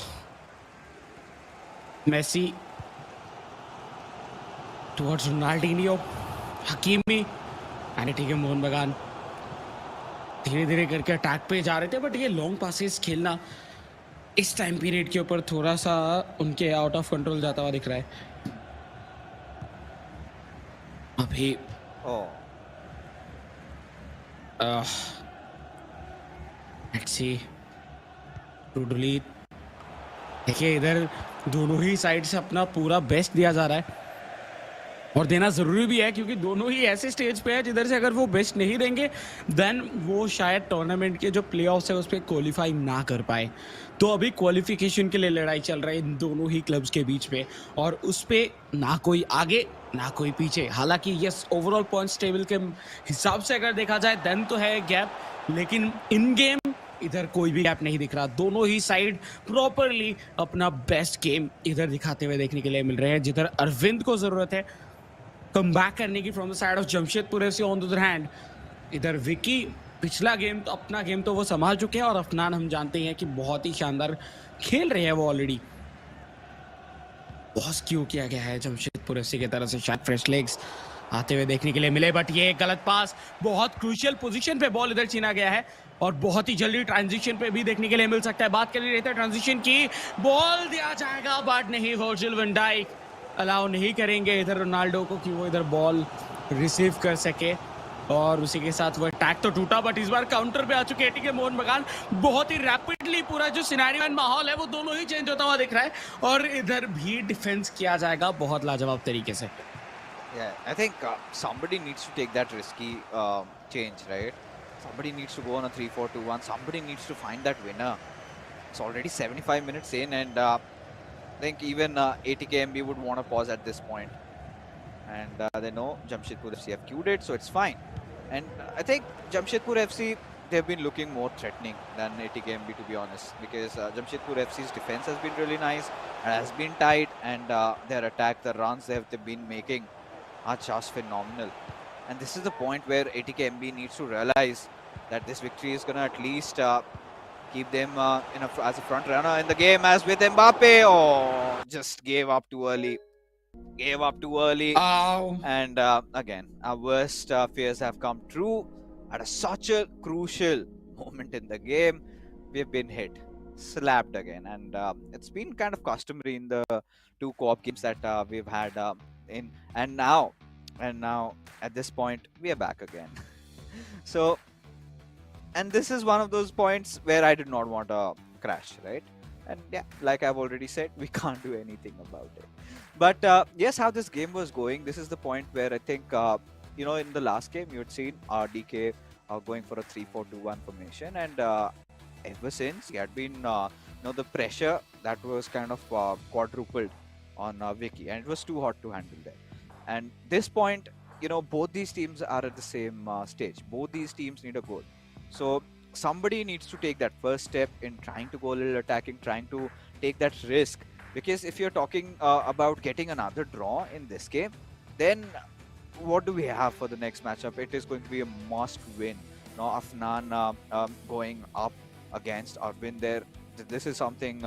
Messi towards Ronaldinho, Hakimi, and ATK Mohun Bagan धीरे धीरे करके attack पे जा रहे थे, but ये long passes खेलना इस टाइम पीरियड के ऊपर थोड़ा सा उनके आउट ऑफ कंट्रोल जाता हुआ दिख रहा है अभी। लेट्स सी, देखिए इधर दोनों ही साइड से अपना पूरा बेस्ट दिया जा रहा है, और देना जरूरी भी है, क्योंकि दोनों ही ऐसे स्टेज पे है जिधर से अगर वो बेस्ट नहीं देंगे देन वो शायद टूर्नामेंट के जो प्लेऑफ्स है उस पर क्वालिफाई ना कर पाए। तो अभी क्वालिफिकेशन के लिए लड़ाई चल रही है इन दोनों ही क्लब्स के बीच में, और उस पे ना कोई आगे ना कोई पीछे। हालांकि यस, ओवरऑल पॉइंट्स टेबल के हिसाब से अगर देखा जाए देन तो है गैप, लेकिन इन गेम इधर कोई भी गैप नहीं दिख रहा। दोनों ही साइड प्रॉपरली अपना बेस्ट गेम इधर दिखाते हुए देखने के लिए मिल रहे हैं, जिधर अरविंद को जरूरत है कम बैक करने की from the side of Jamshedpur FC. On the other hand इधर विकी पिछला गेम तो अपना गेम तो वो संभाल चुके हैं, और अफनान हम जानते हैं कि बहुत ही शानदार खेल रहे हैं वो ऑलरेडी। बहुत क्यों किया गया है जमशेदपुर एफसी की तरफ से, शायद फ्रेश लेग्स आते हुए देखने के लिए मिले, बट ये गलत पास, बहुत क्रूशियल पोजीशन पे बॉल इधर छीना गया है, और बहुत ही जल्दी ट्रांजिशन पे भी देखने के लिए मिल सकता है। बात कर रही है ट्रांजिशन की, बॉल दिया जाएगा बट नहीं, वर्जिल वैन डाइक अलाउ नहीं करेंगे इधर रोनाल्डो को कि वो इधर बॉल रिसीव कर सके, और उसी के साथ वो अटैक तो टूटा, बट इस बार काउंटर पे आ चुके एटीके मोहन बगान। बहुत ही रैपिडली पूरा जो सिनेरियो एंड माहौल है वो दोनों ही चेंज होता हुआ दिख रहा है, और इधर भी डिफेंस किया जाएगा बहुत लाजवाब तरीके से। Yeah, I think somebody needs to take that risky change, right? Somebody needs to go on a 3-4-2-1. Somebody needs to find that winner. It's already 75 minutes in, and think even ATKMB would want to pause at this point. And they know Jamshedpur FC have queued it, so it's fine. And I think Jamshedpur FC, they've been looking more threatening than ATKMB, to be honest, because Jamshedpur FC's defense has been really nice and has been tight, and their attack, the runs they've been making are just phenomenal. And this is the point where ATKMB needs to realize that this victory is going to at least keep them as a front runner in the game, as with Mbappe. Oh, just gave up too early. Oh. And again, our worst fears have come true at such a crucial moment in the game. We've been hit, slapped again, and it's been kind of customary in the two co-op games that we've had and now at this point we are back again. So, and this is one of those points where I did not want to crash, right? And yeah, like I've already said, we can't do anything about it. But yes, how this game was going, this is the point where I think, in the last game, you had seen DK going for a 3-4-2-1 formation. And ever since, he had been, the pressure that was kind of quadrupled on Vicky. And it was too hot to handle there. And this point, both these teams are at the same stage. Both these teams need a goal. So somebody needs to take that first step in trying to go a little attacking, trying to take that risk. Because if you're talking about getting another draw in this game, then what do we have for the next matchup? It is going to be a must win. Afnan going up against Arvind there. This is something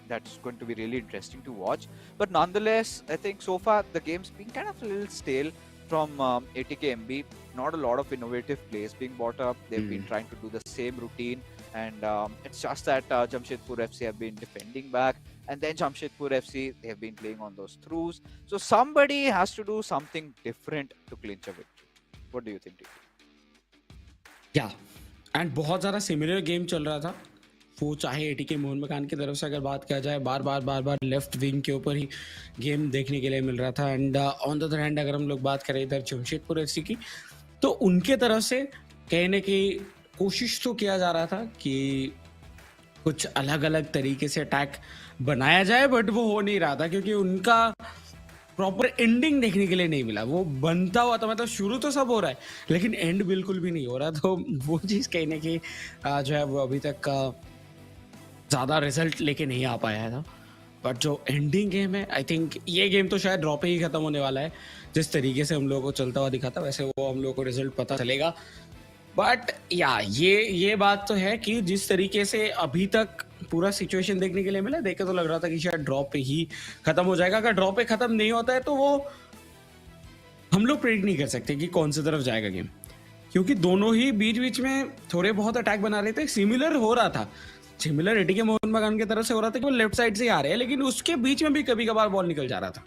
that's going to be really interesting to watch. But nonetheless, I think so far the game's been kind of a little stale from ATKMB. Not a lot of innovative plays being brought up. They've been trying to do the same routine. And it's just that Jamshedpur FC have been defending back. And then Jamshedpur FC, they have been playing on those throughs. So somebody has to do something different to clinch a victory. What do you think, DK? Yeah, and बहुत ज़्यादा similar game चल रहा था. वो चाहे ATK Mohun बगान की तरफ से अगर बात किया जाए, बार बार लेफ्ट विंग के ऊपर ही गेम देखने के लिए मिल रहा था. And on the other hand अगर हम लोग बात करें इधर जमशेदपुर एफसी की, तो उनके तरफ से कहने की कोशिश तो किया जा रहा था कि कुछ अलग अलग तरीके से अटैक बनाया जाए, बट वो हो नहीं रहा था क्योंकि उनका प्रॉपर एंडिंग देखने के लिए नहीं मिला. वो बनता हुआ था, मतलब शुरू तो सब हो रहा है लेकिन एंड बिल्कुल भी नहीं हो रहा. तो वो चीज़ कहने की जो है वो अभी तक ज़्यादा रिजल्ट लेके नहीं आ पाया था. बट जो एंडिंग गेम है, आई थिंक ये गेम तो शायद ड्रॉ पे ही खत्म होने वाला है. जिस तरीके से हम लोगों को चलता हुआ दिखा था वैसे वो हम लोगों को रिजल्ट पता चलेगा. बट या ये बात तो है कि जिस तरीके से अभी तक पूरा सिचुएशन देखने के लिए मिला, देखे तो लग रहा था कि शायद ड्रॉप पे ही खत्म हो जाएगा. अगर ड्रॉप पे खत्म नहीं होता है तो वो हम लोग प्रेडिक्ट नहीं कर सकते कि कौन सी तरफ जाएगा गेम, क्योंकि दोनों ही बीच में थोड़े बहुत अटैक बना रहे थे. सिमिलर हो रहा था, सिमिलर एटीके मोहन बगान की तरफ से हो रहा था कि वो लेफ्ट साइड से आ रहे हैं, लेकिन उसके बीच में भी कभी कभार बॉल निकल जा रहा था.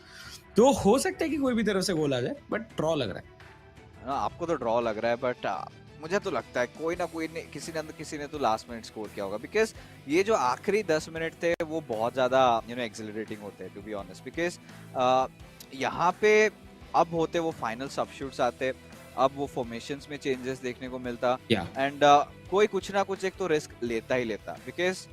तो हो सकता है कि कोई भी तरफ से गोल आ जाए, बट ड्रॉ लग रहा है. आपको तो ड्रॉ लग रहा है, बट मुझे तो लगता है कोई ना कोई ने किसी ने तो लास्ट मिनट स्कोर किया होगा. बिकॉज ये जो आखिरी 10 मिनट थे वो बहुत ज़्यादा एक्सिलरेटिंग होते हैं, टू बी ऑनेस्ट. बिकॉज यहाँ पे अब होते वो फाइनल सबशूट्स आते, अब वो फॉर्मेशंस में चेंजेस देखने को मिलता. एंड कोई कुछ ना कुछ एक तो रिस्क लेता ही लेता. बिकॉज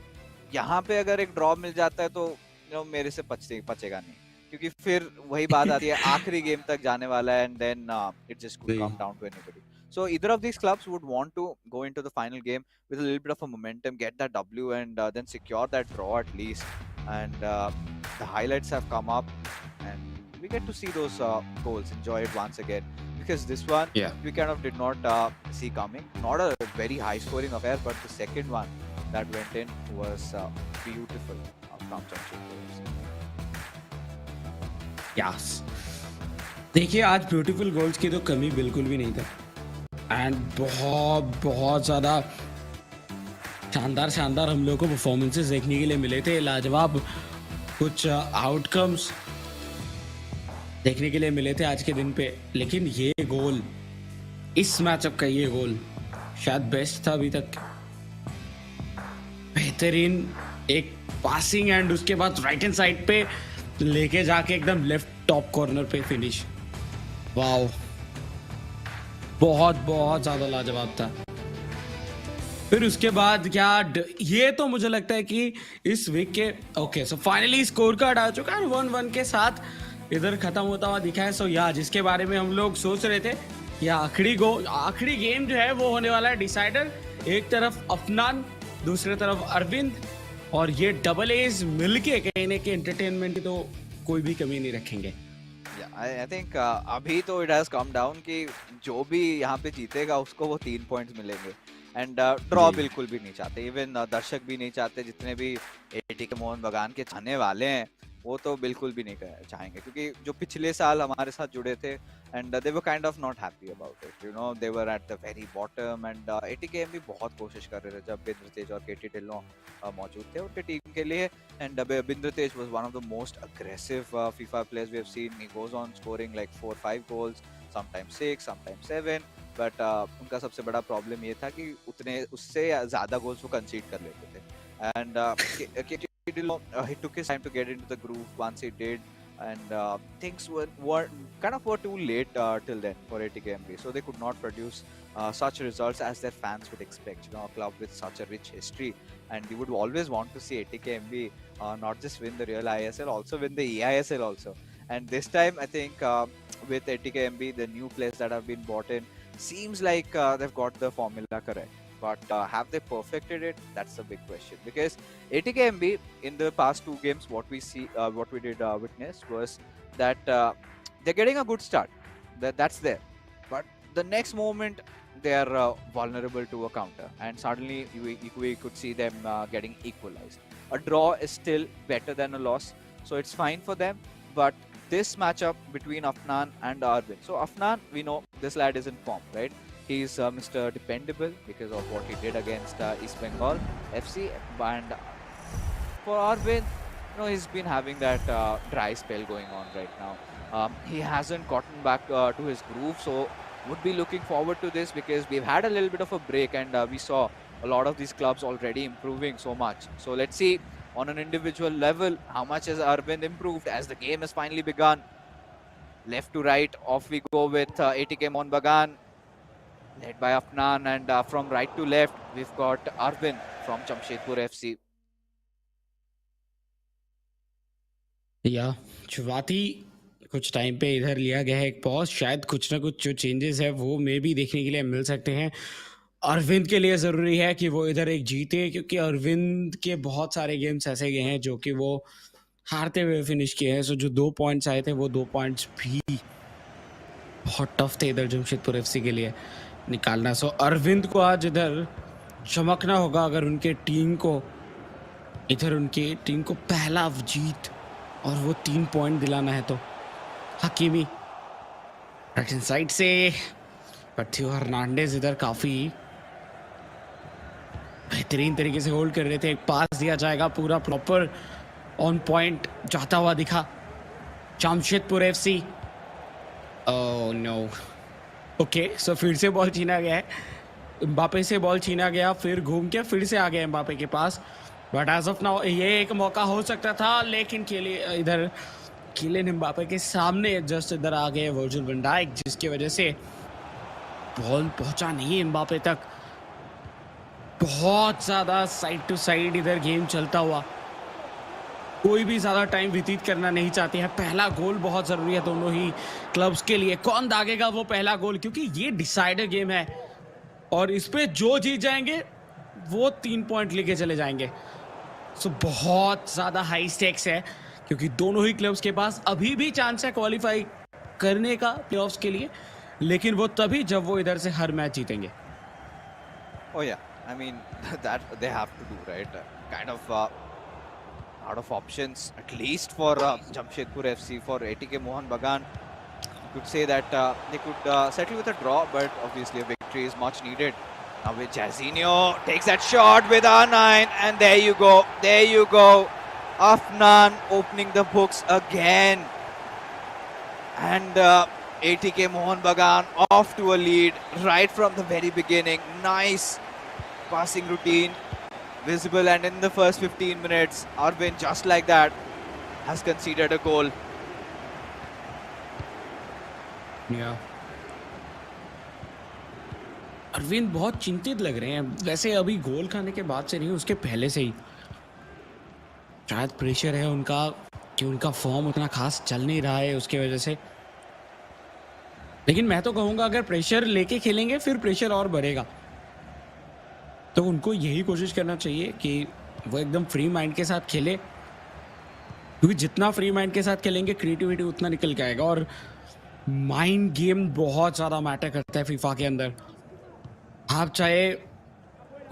यहाँ पे अगर एक ड्रॉ मिल जाता है तो मेरे से पचेगा नहीं, क्योंकि फिर वही बात आती है आखिरी गेम तक जाने वाला है. And then it just could come down to anybody. So either of these clubs would want to go into the final game with a little bit of a momentum, get that W, and then secure that draw at least. And the highlights have come up, and we get to see those goals, enjoy it once again. Because this one, we kind of did not see coming. Not a very high-scoring affair, but the second one that went in was beautiful from Jamshedpur. Yes. देखिए, आज beautiful goals की तो कमी बिल्कुल भी नहीं था. And बहुत ज़्यादा शानदार हम लोग को परफॉर्मेंसेस देखने के लिए मिले थे. लाजवाब कुछ आउटकम्स देखने के लिए मिले थे आज के दिन पे. लेकिन ये गोल, इस मैचअप का ये गोल शायद बेस्ट था अभी तक. बेहतरीन एक पासिंग एंड उसके बाद राइट हैंड साइड पे लेके जाके एकदम लेफ्ट टॉप कॉर्नर पे फिनिश. वाओ, बहुत ज़्यादा लाजवाब था. फिर उसके बाद क्या ये तो मुझे लगता है कि इस वीक के okay so finally scorecard आ चुका है 1-1 के साथ इधर खत्म होता हुआ दिखा है। सो या जिसके बारे में हम लोग सोच रहे थे कि आखिरी गेम जो है वो होने वाला है डिसाइडर। एक तरफ अफनान, दूसरी तरफ अरविंद, और ये डबल एज मिलके कहने के एंटरटेनमेंट की तो कोई भी कमी नहीं रखेंगे। I think अभी तो इट हैज कम डाउन कि जो भी यहाँ पे जीतेगा उसको वो 3 पॉइंट्स मिलेंगे एंड ड्रॉ जी। बिल्कुल भी नहीं चाहते, इवन दर्शक भी नहीं चाहते, जितने भी एटीके मोहन बगान के चाहने वाले हैं वो तो बिल्कुल भी नहीं चाहेंगे, क्योंकि जो पिछले साल हमारे साथ जुड़े थे and they were kind of not happy about it, you know, they were at the very bottom and ATKMB बहुत कोशिश कर रहे थे जब बिंद्र तेज और केटी ढिल्लों मौजूद थे उनके टीम के लिए and Binder Tej was one of the most aggressive FIFA players we have seen. He goes on scoring like 4-5 goals, sometimes 6, sometimes 7. But उनका सबसे बड़ा प्रॉब्लम ये था कि उतने उससे ज़्यादा गोल्स वो कंसीड कर लेते थे. And he took his time to get into the groove once he did. And things were too late till then for ATKMB. So they could not produce such results as their fans would expect. You know, a club with such a rich history. And you would always want to see ATKMB not just win the real ISL, also win the eISL also. And this time, I think with ATKMB, the new players that have been bought in, seems like they've got the formula correct. But have they perfected it? That's the big question. Because ATKMB in the past 2 games, what we did witness was that they're getting a good start. That's there. But the next moment, they are vulnerable to a counter, and suddenly we could see them getting equalized. A draw is still better than a loss, so it's fine for them. But this matchup between Afnan and Arvind. So Afnan, we know this lad is in form, right? He's Mr. Dependable because of what he did against East Bengal FC. And for Arvind, you know, he's been having that dry spell going on right now. He hasn't gotten back to his groove, so would be looking forward to this because we've had a little bit of a break and we saw a lot of these clubs already improving so much. So let's see on an individual level how much has Arvind improved as the game has finally begun. Left to right, off we go with ATK Mohun Bagan, led by Afnan, and from right to left we've got Arvind from Jamshedpur FC. या शुरुआती कुछ time पे इधर लिया गया है एक pause, शायद कुछ ना कुछ जो चेंजेस है वो में भी देखने के लिए मिल सकते हैं। अरविंद के लिए ज़रूरी है कि वो इधर एक जीते, क्योंकि अरविंद के बहुत सारे गेम्स ऐसे गए हैं जो कि वो हारते हुए फिनिश किए हैं। सो जो 2 पॉइंट्स आए थे वो 2 पॉइंट्स भी बहुत टफ थे इधर जमशेदपुर एफसी के लिए निकालना। सो अरविंद को आज इधर चमकना होगा अगर उनकी टीम को पहला जीत और वो 3 पॉइंट दिलाना है। तो हकीमी राइट हैंड साइड से पथियो हर्नांडेज इधर काफी बेहतरीन तरीके से होल्ड कर रहे थे। एक पास दिया जाएगा, पूरा प्रॉपर ऑन पॉइंट जाता हुआ दिखा Jamshedpur FC. Oh no, okay so फिर से बॉल छीना गया है, एम्बापे से बॉल छीना गया, फिर घूम के फिर से आ गया एम्बापे के पास। बट एज ऑफ नाउ ये एक मौका हो सकता था, लेकिन इधर किलियन एम्बापे के सामने जस्ट इधर आ गए वर्जिल वैन डाइक, जिसकी वजह से बॉल पहुंचा नहीं एम्बापे तक। बहुत ज़्यादा साइड टू साइड इधर गेम चलता हुआ, कोई भी ज़्यादा टाइम व्यतीत करना नहीं चाहते हैं। पहला गोल बहुत ज़रूरी है दोनों ही क्लब्स के लिए। कौन दागेगा वो पहला गोल, क्योंकि ये डिसाइडर गेम है और इस पे जो जीत जाएंगे वो 3 पॉइंट लेके चले जाएंगे। सो बहुत ज़्यादा हाई स्टेक्स है, क्योंकि दोनों ही क्लब्स के पास अभी भी चांस है क्वालिफाई करने का प्लेऑफ्स के लिए, लेकिन वो तभी जब वो इधर से हर मैच जीतेंगे। Oh yeah, I mean that they have to do, right? Kind of out of options, at least for Jamshedpur FC. For ATK Mohun Bagan, you could say that they could settle with a draw, but obviously a victory is much needed. Now with Jairzinho takes that shot with R9, and there you go, Afnan opening the books again, and ATK Mohun Bagan off to a lead right from the very beginning. Nice passing routine visible, and in the first 15 minutes Arvind just like that has conceded a goal. Yeah. Arvind बहुत चिंतित लग रहे हैं, वैसे अभी गोल खाने के बाद से नहीं, उसके पहले से ही शायद प्रेशर है उनका कि उनका फॉर्म उतना खास चल नहीं रहा है उसकी वजह से। लेकिन मैं तो कहूंगा अगर प्रेशर लेके खेलेंगे फिर प्रेशर और बढ़ेगा, तो उनको यही कोशिश करना चाहिए कि वो एकदम फ्री माइंड के साथ खेले, क्योंकि जितना फ्री माइंड के साथ खेलेंगे क्रिएटिविटी उतना निकल के आएगा। और माइंड गेम बहुत ज़्यादा मैटर करता है फीफा के अंदर। आप चाहे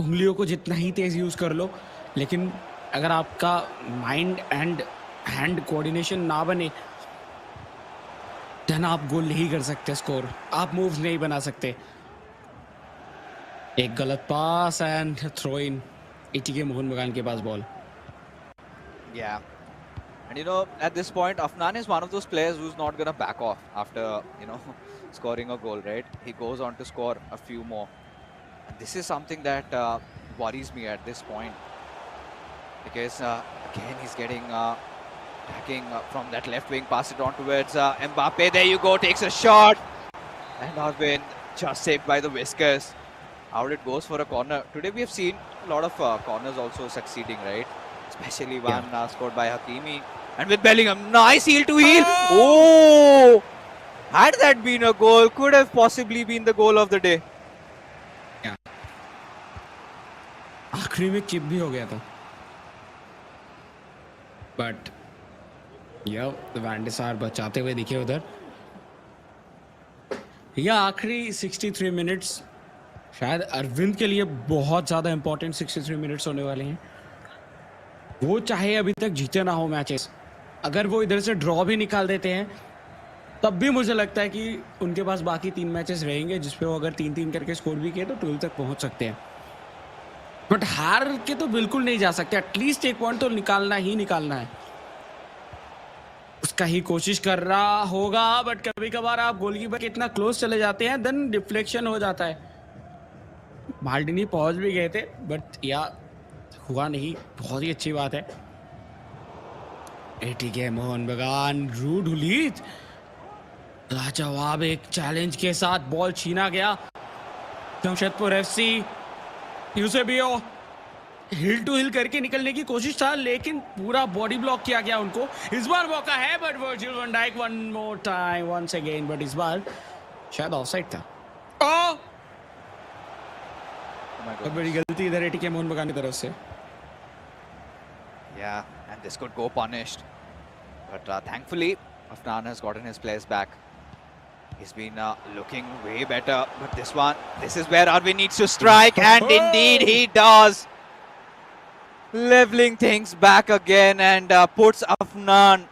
उंगलियों को जितना ही तेज यूज़ कर लो, लेकिन अगर आपका माइंड एंड हैंड कोऑर्डिनेशन ना बने, देन आप गोल नहीं कर सकते, स्कोर आप मूव्स नहीं बना सकते। एक गलत pass and throw in, ATK Mohun Bagan के पास ball. Yeah. And you know, at this point, Afnan is one of those players who's not going to back off after, you know, scoring a goal, right? He goes on to score a few more. And this is something that worries me at this point. Because, again, he's getting attacking from that left wing, pass it on towards Mbappe. There you go, takes a shot. And Arvin just saved by the whiskers. Out it goes for a corner. Today we have seen a lot of corners also succeeding, right? Especially one scored by Hakimi. And with Bellingham, nice heel to heel. Oh! Had that been a goal, could have possibly been the goal of the day. Yeah. आखिरी में chip भी हो गया था, but van day सार बचाते हुए दिखे उधर। या आखिरी 63 मिनट्स शायद अरविंद के लिए बहुत ज़्यादा इंपॉर्टेंट 63 मिनट्स होने वाले हैं। वो चाहे अभी तक जीते ना हो मैचेस, अगर वो इधर से ड्रॉ भी निकाल देते हैं तब भी मुझे लगता है कि उनके पास बाकी 3 मैचेस रहेंगे जिसपे वो अगर 3-3 करके स्कोर भी किए तो 12 तक पहुंच सकते हैं। बट हार के तो बिल्कुल नहीं जा सकते, एटलीस्ट 1 पॉइंट तो निकालना ही निकालना है। उसका ही कोशिश कर रहा होगा, बट कभी कभार आप गोलकीपर के इतना क्लोज चले जाते हैं, देन डिफ्लेक्शन हो जाता है। माल्डिनी पहुंच भी गए थे, बट या हुआ नहीं। बहुत ही अच्छी बात है। एटीके मोहन बगान, रूड हुलीत, लाजवाब एक चैलेंज के साथ बॉल छीना गया। Jamshedpur FC Eusebio heel to heel करके निकलने की कोशिश था, लेकिन पूरा बॉडी ब्लॉक किया गया उनको। इस बार मौका है, but Virgil van Dijk one more time, once again, but इस बार शायद ऑफसाइड था। बहुत बड़ी गलती इधर एटीके मोहन बगान की तरफ से। Yeah, and this could go punished. But thankfully, Afnan has gotten his players back. He's been looking way better. But this is where Arvin needs to strike. And indeed he does. Leveling things back again and puts Afnan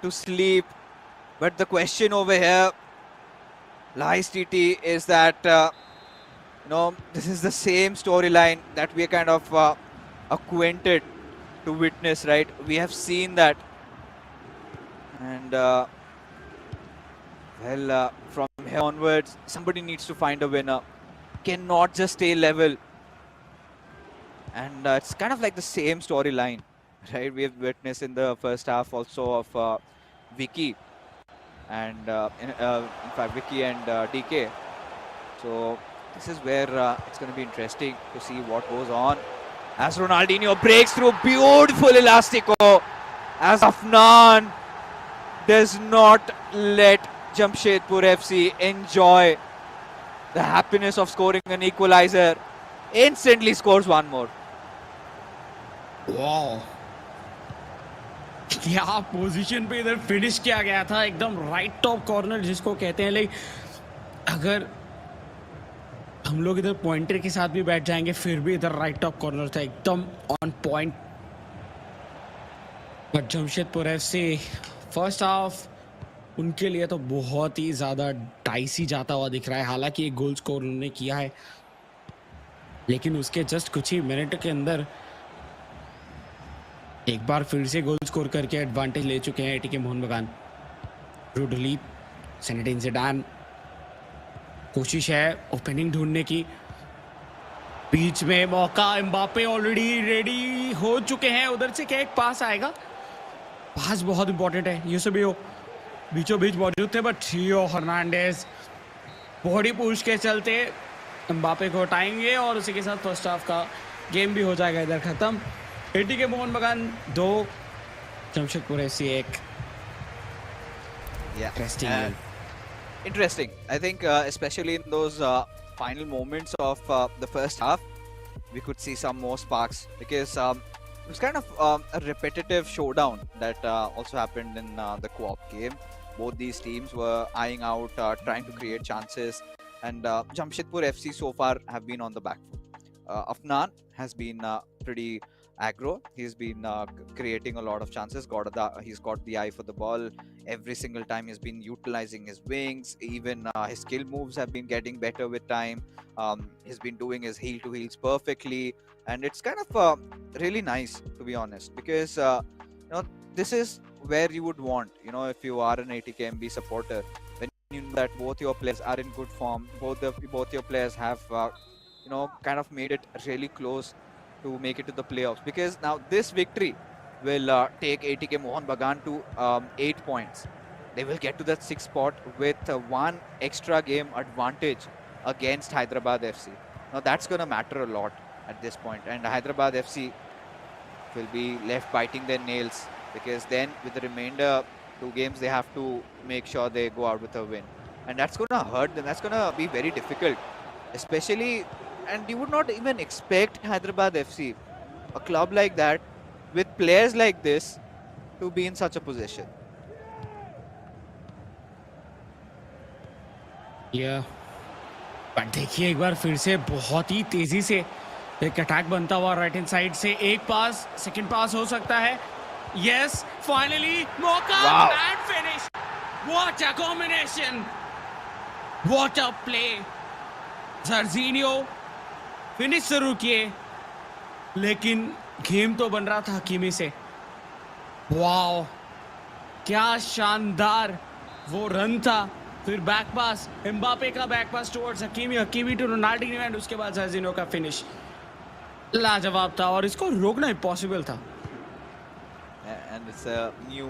to sleep. But the question over here lies, TT, is that, this is the same storyline that we are kind of acquainted to witness, right? We have seen that, and from here onwards, somebody needs to find a winner. Cannot just stay level, and it's kind of like the same storyline, right? We have witnessed in the first half also of Vicky, and in fact Vicky and DK. So this is where it's going to be interesting to see what goes on. As Ronaldinho breaks through, beautiful elastico, as Afnan does not let Jamshedpur FC enjoy the happiness of scoring an equalizer, instantly scores one more. Wow, क्या position पे इधर finish किया गया था, एकदम right top corner जिसको कहते हैं। लेकिन अगर हम लोग इधर पॉइंटर के साथ भी बैठ जाएंगे फिर भी इधर राइट टॉप कॉर्नर था, एकदम on point. But Jamshedpur FC first half उनके लिए तो बहुत ही ज़्यादा डाइसी जाता हुआ दिख रहा है। हालांकि एक गोल स्कोर उन्होंने किया है, लेकिन उसके जस्ट कुछ ही मिनट के अंदर एक बार फिर से गोल स्कोर करके एडवांटेज ले चुके हैं एटीके मोहन बगान। रूडली सेनेटिन ज़िडान, कोशिश है ओपनिंग ढूंढने की, बीच में मौका, एम्बापे ऑलरेडी रेडी हो चुके हैं। उधर से क्या एक पास आएगा, पास बहुत इंपॉर्टेंट है। यूसेबियो बीचों बीच मौजूद थे, बट थियो हर्नांडेज बॉडी पुश के चलते एम्बापे को हटाएंगे और उसी के साथ फर्स्ट हाफ का गेम भी हो जाएगा इधर खत्म। एटीके मोहन बगान 2, Jamshedpur FC 1। Yeah. Interesting game. Interesting. I think especially in those final moments of the first half, we could see some more sparks because it was kind of a repetitive showdown that also happened in the co-op game. Both these teams were eyeing out, trying to create chances, and Jamshedpur FC so far have been on the back foot. Afnan has been pretty aggro. He's been creating a lot of chances. He's got the eye for the ball every single time. He's been utilizing his wings. Even his skill moves have been getting better with time. He's been doing his heel to heels perfectly, and it's kind of really nice, to be honest, because you know, this is where you would want, if you are an ATKMB supporter, when you know that both your players are in good form, both your players have kind of made it really close to make it to the playoffs, because now this victory will take ATK Mohun Bagan to 8 points. They will get to that 6th spot with one extra game advantage against Hyderabad FC. Now that's going to matter a lot at this point, and Hyderabad FC will be left biting their nails, because then with the remainder 2 games they have to make sure they go out with a win, and that's going to hurt them. That's going to be very difficult, especially, and you would not even expect Hyderabad FC, a club like that with players like this, to be in such a position. पर देखिए एक बार फिर से बहुत ही तेजी से एक attack बनता हुआ राइट हैंड साइड से, एक पास, सेकंड पास हो सकता है। यस, फाइनली मौका and finish. What a combination, what a play. Jorginho finish जरूर किए, लेकिन गेम तो बन रहा था हकीमी से। वाओ, क्या शानदार वो रन था। फिर बैक पास, एम्बापे का back pass towards Hakimi, Hakimi to Ronaldinho, and उसके बाद जर्जिनियो का फिनिश लाजवाब था और इसको रोकना इम्पॉसिबल था। And it's a new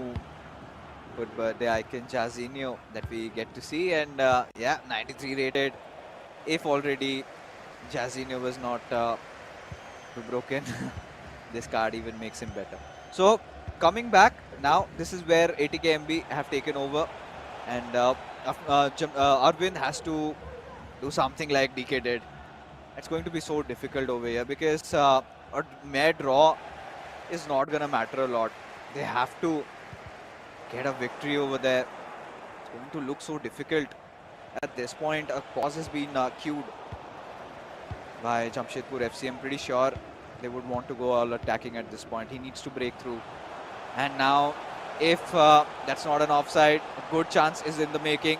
good birthday icon Jarzinho that we get to see, and yeah, 93 rated. If already Jarzinho was not too broken, this card even makes him better. So coming back now, this is where ATKMB have taken over, and Arvind has to do something like DK did. It's going to be so difficult over here, because a mere draw is not going to matter a lot. They have to get a victory over there. It's going to look so difficult. At this point, a pause has been queued by Jamshedpur FC. I'm pretty sure they would want to go all attacking at this point. He needs to break through. And now, if that's not an offside, a good chance is in the making.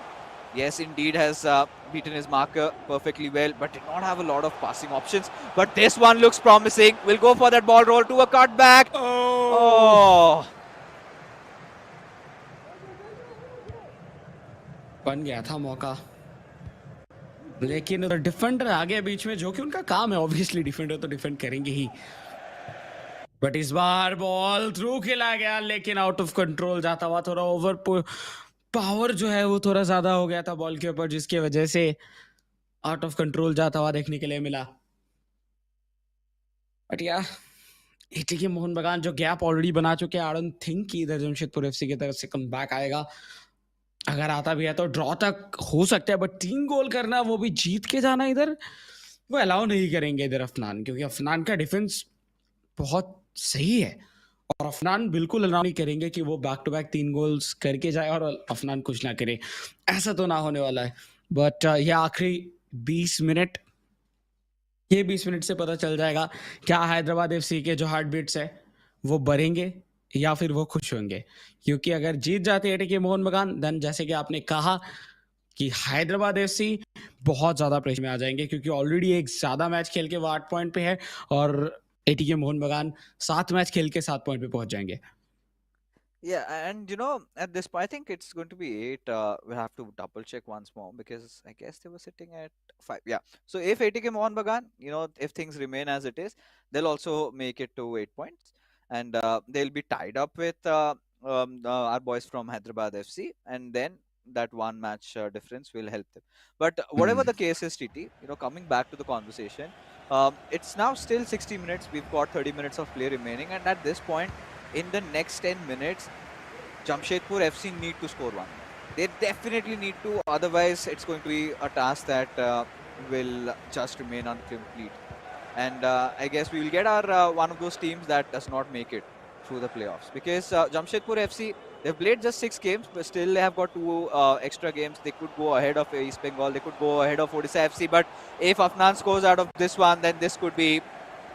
Yes, indeed has beaten his marker perfectly well, but did not have a lot of passing options. But this one looks promising. We'll go for that ball roll to a cutback. Oh. बन गया था मौका, लेकिन defender आ गया बीच में, जो कि उनका काम है। ऑब्वियसली डिफेंडर तो डिफेंड करेंगे ही, बट इस बार बॉल थ्रू खेला गया, लेकिन आउट ऑफ कंट्रोल जाता हुआ, थोड़ा ओवर पावर जो है वो थोड़ा ज्यादा हो गया था बॉल के ऊपर, जिसकी वजह से आउट ऑफ कंट्रोल जाता हुआ देखने के लिए मिला। बट या एटीके मोहन बगान जो गैप ऑलरेडी बना चुके हैं, आई डोंट थिंक कि इधर जमशेदपुर एफसी की तरफ से कम बैक आएगा। अगर आता भी है तो ड्रॉ तक हो सकता है, बट 3 गोल करना, वो भी जीत के जाना, इधर वो अलाउ नहीं करेंगे इधर अफनान, क्योंकि अफनान का डिफेंस बहुत सही है और अफनान बिल्कुल अलाउ नहीं करेंगे कि वो बैक टू बैक 3 गोल्स करके जाए और अफनान कुछ ना करे। ऐसा तो ना होने वाला है। बट ये आखिरी 20 मिनट, ये 20 मिनट से पता चल जाएगा क्या हैदराबाद एफसी के जो हार्ट बीट्स है वो बढ़ेंगे या फिर वो खुश होंगे। क्योंकि अगर जीत जाते एटीके मोहन बगान, देन जैसे कि आपने कहा कि हैदराबाद एफसी बहुत ज्यादा प्रेशर में आ जाएंगे, क्योंकि ऑलरेडी एक ज्यादा मैच खेल के वो 8 पॉइंट पे है और एटीके मोहन बगान 7 मैच खेल के 7 पॉइंट पे पहुंच जाएंगे। Yeah, and at this point, I think it's going to be 8. We'll have to double check once more, because I guess they were sitting at 5. Yeah. So if ATK Mohun Bagan, if things remain as it is, they'll also make it to 8 points, and they'll be tied up with our boys from Hyderabad FC, and then that one match difference will help them. But whatever the case is, TT, coming back to the conversation, it's now still 60 minutes. We've got 30 minutes of play remaining, and at this point, in the next 10 minutes, Jamshedpur FC need to score one. They definitely need to, otherwise it's going to be a task that will just remain incomplete. And I guess we will get our one of those teams that does not make it through the playoffs, because Jamshedpur FC, they've played just 6 games, but still they have got 2 extra games. They could go ahead of East Bengal, they could go ahead of Odisha FC, but if Afnan scores out of this one, then this could be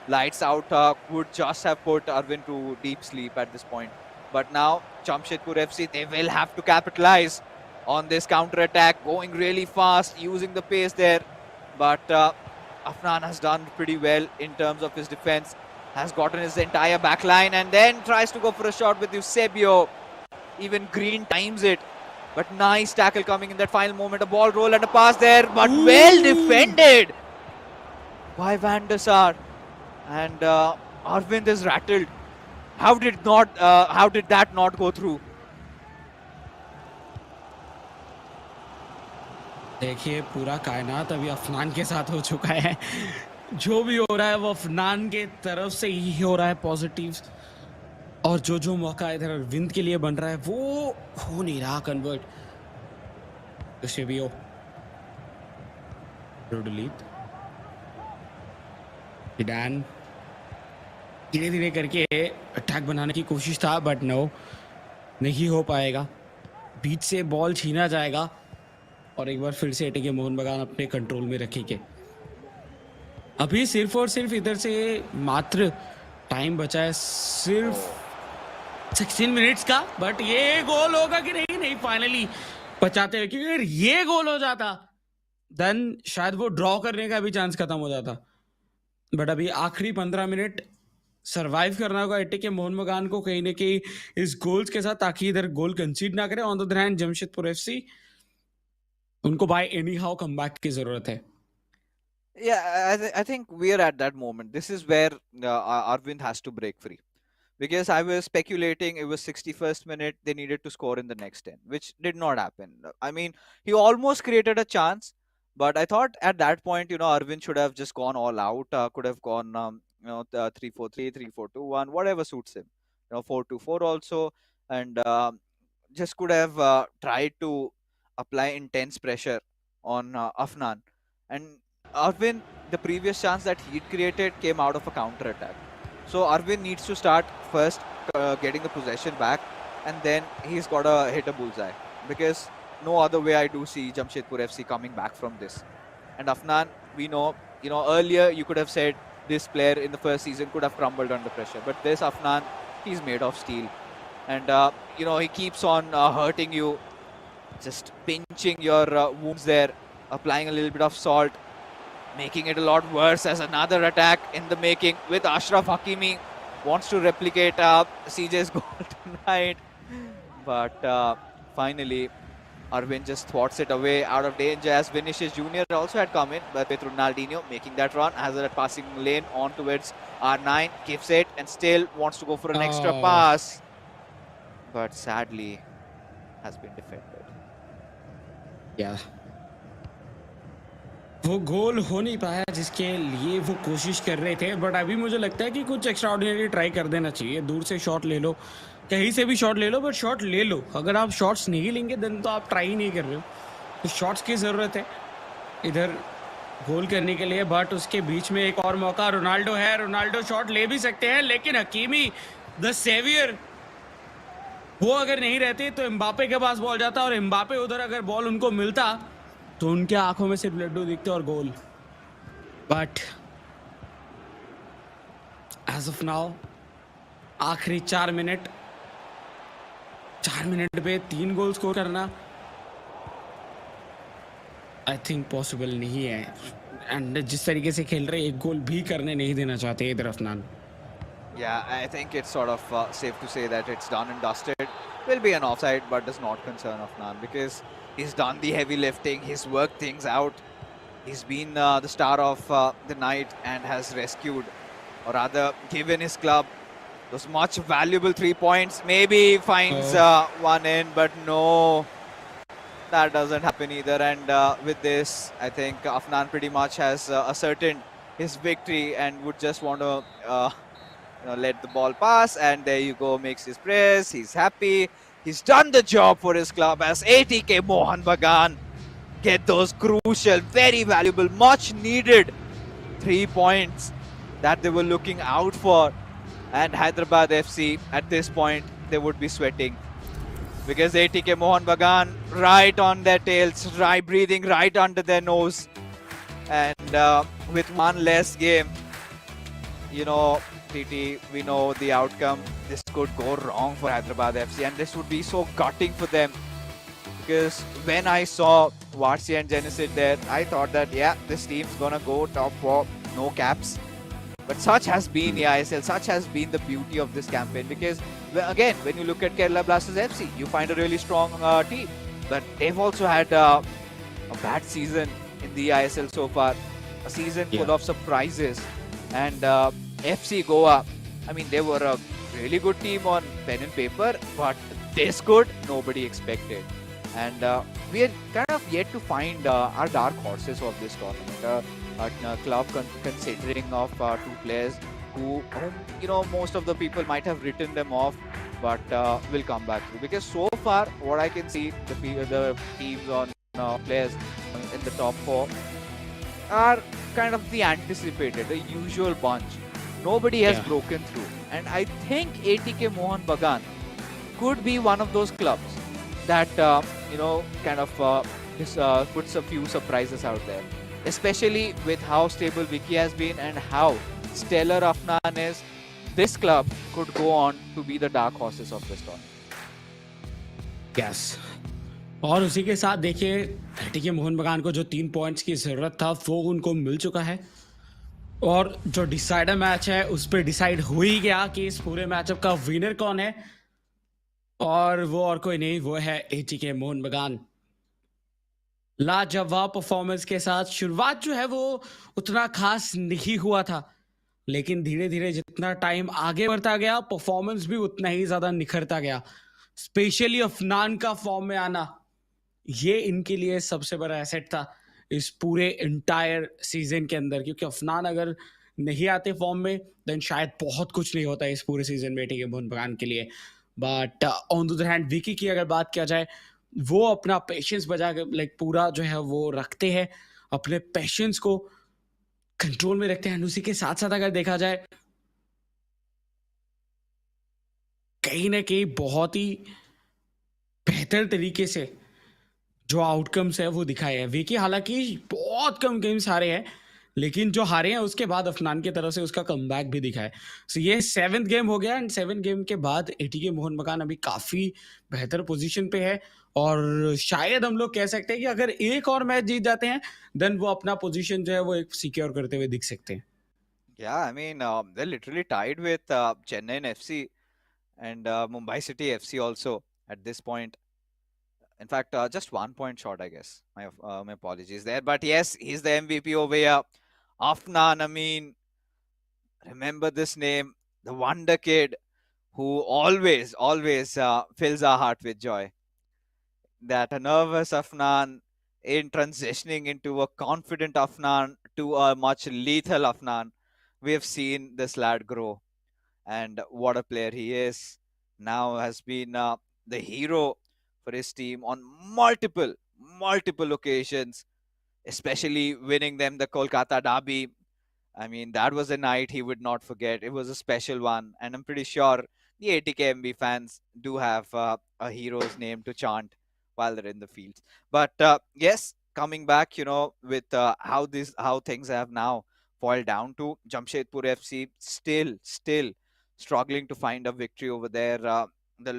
lights out. Would just have put Arvind to deep sleep at this point. But now Jamshedpur FC, they will have to capitalize on this counter attack, going really fast, using the pace there. But Afnan has done pretty well in terms of his defense, has gotten his entire back line, and then tries to go for a shot with Eusebio. Even Green times it. But nice tackle coming in that final moment. A ball roll and a pass there, but well defended by Van der Sar. And Arvind is rattled. How did that not go through? देखिए पूरा कायनात अभी अफनान के साथ हो चुका है. जो भी हो रहा है वो अफनान के तरफ से ही हो रहा है पॉजिटिव, और जो मौका इधर अरविंद के लिए बन रहा है वो हो नहीं रहा कन्वर्ट. Eusebio डिलीट Zidane धीरे धीरे करके अटैक बनाने की कोशिश था, बट नो, नहीं हो पाएगा. बीच से बॉल छीना जाएगा और एक बार फिर से एटीके मोहन बगान अपने कंट्रोल में रखेंगे. अभी सिर्फ और सिर्फ इधर से मात्र टाइम बचा है सिर्फ 16 मिनट्स का. बट ये गोल होगा कि नहीं फाइनली बचाते हैं, क्योंकि अगर ये गोल हो जाता देन शायद वो ड्रॉ करने का भी चांस खत्म हो जाता. बट अभी आखिरी 15 मिनट सरवाइव करना होगा एटीके मोहन बगान को कहीं ना कहीं इस गोल्स के साथ, ताकि इधर गोल कंसीड ना करे. On the other hand Jamshedpur FC, उनको बाय एनी हाउ कमबैक की जरूरत है. Yeah, I think we are at that moment. This is where Arvind has to break free. Because I was speculating it was 61st minute, they needed to score in the next 10, which did not happen. I mean, he almost created a chance, but I thought at that point, Arvind should have just gone all out, could have gone, 3-4-3, 3-4-2-1, whatever suits him. 4-2-4 also, and just could have tried to apply intense pressure on Afnan. And Arvind, the previous chance that he'd created came out of a counter attack. So Arvind needs to start first getting the possession back, and then he's got to hit a bullseye, because no other way I do see Jamshedpur FC coming back from this. And Afnan, we know, earlier you could have said this player in the first season could have crumbled under pressure, but this Afnan, he's made of steel, and he keeps on hurting you, just pinching your wounds there, applying a little bit of salt, making it a lot worse. As another attack in the making with Ashraf Hakimi, wants to replicate CJ's goal tonight, but finally Arvind just thwarts it away out of danger, as Vinicius Jr. also had come in, but with Ronaldinho making that run, has a passing lane on towards R9, gives it and still wants to go for an extra pass, but sadly has been defended. Yeah. वो गोल हो नहीं पाया जिसके लिए वो कोशिश कर रहे थे. बट अभी मुझे लगता है कि कुछ एक्स्ट्रा ऑर्डिनरी ट्राई कर देना चाहिए. दूर से शॉट ले लो, कहीं से भी शॉट ले लो, बट शॉट ले लो. अगर आप शॉट्स नहीं लेंगे देन तो आप ट्राई ही नहीं कर रहे हो. तो शॉट्स की ज़रूरत है इधर गोल करने के लिए. बट उसके बीच में एक और मौका, रोनाल्डो है, रोनाल्डो शॉट ले भी सकते हैं, लेकिन हकीमी द सेवियर, वो अगर नहीं रहते तो एम्बापे के पास बॉल जाता, और एम्बापे उधर अगर बॉल उनको मिलता तो उनके आंखों में सिर्फ लड्डू दिखते और गोल. बट एज ऑफ नाउ आखिरी 4 मिनट पे 3 गोल स्कोर करना आई थिंक पॉसिबल नहीं है. एंड जिस तरीके से खेल रहे, एक गोल भी करने नहीं देना चाहते इधर Afnan. Yeah, I think it's sort of safe to say that it's done and dusted. Will be an offside, but does not concern Afnan, because he's done the heavy lifting, he's worked things out, he's been the star of the night and has rescued, or rather given his club those much valuable 3 points. Maybe finds one in, but no. that doesn't happen either. And with this, I think Afnan pretty much has ascertained his victory and would just want to let the ball pass. And there you go, makes his press. He's happy. He's done the job for his club as ATK Mohun Bagan get those crucial, very valuable, much needed 3 points that they were looking out for. And Hyderabad FC at this point, they would be sweating because ATK Mohun Bagan right on their tails, right, breathing right under their nose. And with one less game, TT, we know the outcome. This could go wrong for Hyderabad FC, and this would be so gutting for them. Because when I saw Varsi and Genesis there, I thought that, yeah, this team's gonna go top 4, no caps. But such has been eISL, such has been the beauty of this campaign. Because, again, when you look at Kerala Blasters FC, you find a really strong team. But they've also had a bad season in the eISL so far. A season full of surprises. And FC Goa, I mean, they were a really good team on pen and paper, but this good, nobody expected. And we are kind of yet to find our dark horses of this tournament. A club considering of 2 players whom most of the people might have written them off, but will come back to. Because so far, what I can see, the teams on players in the top 4 are kind of the anticipated, the usual bunch. Nobody has broken through. And I think ATK Mohun Bagan could be one of those clubs that, kind of puts a few surprises out there. Especially with how stable Vicky has been and how stellar Afnan is. This club could go on to be the dark horses of this tournament. Yes. और उसी के साथ देखिए ATK Mohun बगान को जो 3 points की जरूरत था वो उनको मिल चुका है और जो डिसाइडर मैच है उस पर डिसाइड हो ही गया कि इस पूरे मैचअप का विनर कौन है और वो और कोई नहीं, वो है एटीके मोहन बगान। लाजवाब परफॉर्मेंस के साथ शुरुआत जो है वो उतना खास नहीं हुआ था, लेकिन धीरे धीरे जितना टाइम आगे बढ़ता गया परफॉर्मेंस भी उतना ही ज्यादा निखरता गया। स्पेशली अफनान का फॉर्म में आना, ये इनके लिए सबसे बड़ा एसेट था इस पूरे इंटायर सीजन के अंदर, क्योंकि अफनान अगर नहीं आते फॉर्म में देन शायद बहुत कुछ नहीं होता इस पूरे सीजन में एटीके मोहन बगान के लिए। But on the other hand Vicky की अगर बात किया जाए, वो अपना पेशेंस बजा के लाइक पूरा जो है वो रखते हैं, अपने पेशेंस को कंट्रोल में रखते हैं। उसी के साथ साथ अगर देखा जाए कहीं ना कहीं बहुत ही बेहतर तरीके से जो आउटकम्स है वो दिखाए हैं। विकी हालांकि बहुत कम गेम्स हारे हैं, लेकिन जो हारे हैं उसके बाद अफनान की तरफ से उसका कमबैक भी दिखा है। सो ये 7th गेम हो गया एंड 7th गेम के बाद एटीके मोहन बगान अभी काफी बेहतर पोजीशन पे है और शायद हम लोग कह सकते हैं कि अगर एक और मैच जीत जाते हैं देन वो अपना पोजीशन जो है वो एक सिक्योर करते हुए दिख सकते हैं। Yeah, I mean, they're literally tied with Chennai FC and Mumbai City FC also at this point. In fact, just 1 point short, I guess. My apologies there. But yes, he's the MVP over here. Afnan, I mean, remember this name, the Wonder Kid, who always fills our heart with joy. That a nervous Afnan in transitioning into a confident Afnan to a much lethal Afnan. We have seen this lad grow, and what a player he is. Now has been the hero for his team on multiple occasions, especially winning them the Kolkata derby. I mean, that was a night he would not forget. It was a special one, and I'm pretty sure the ATKMB fans do have a hero's name to chant while they're in the fields. But yes, coming back, with how things have now boiled down to Jamshedpur FC, still struggling to find a victory over there. The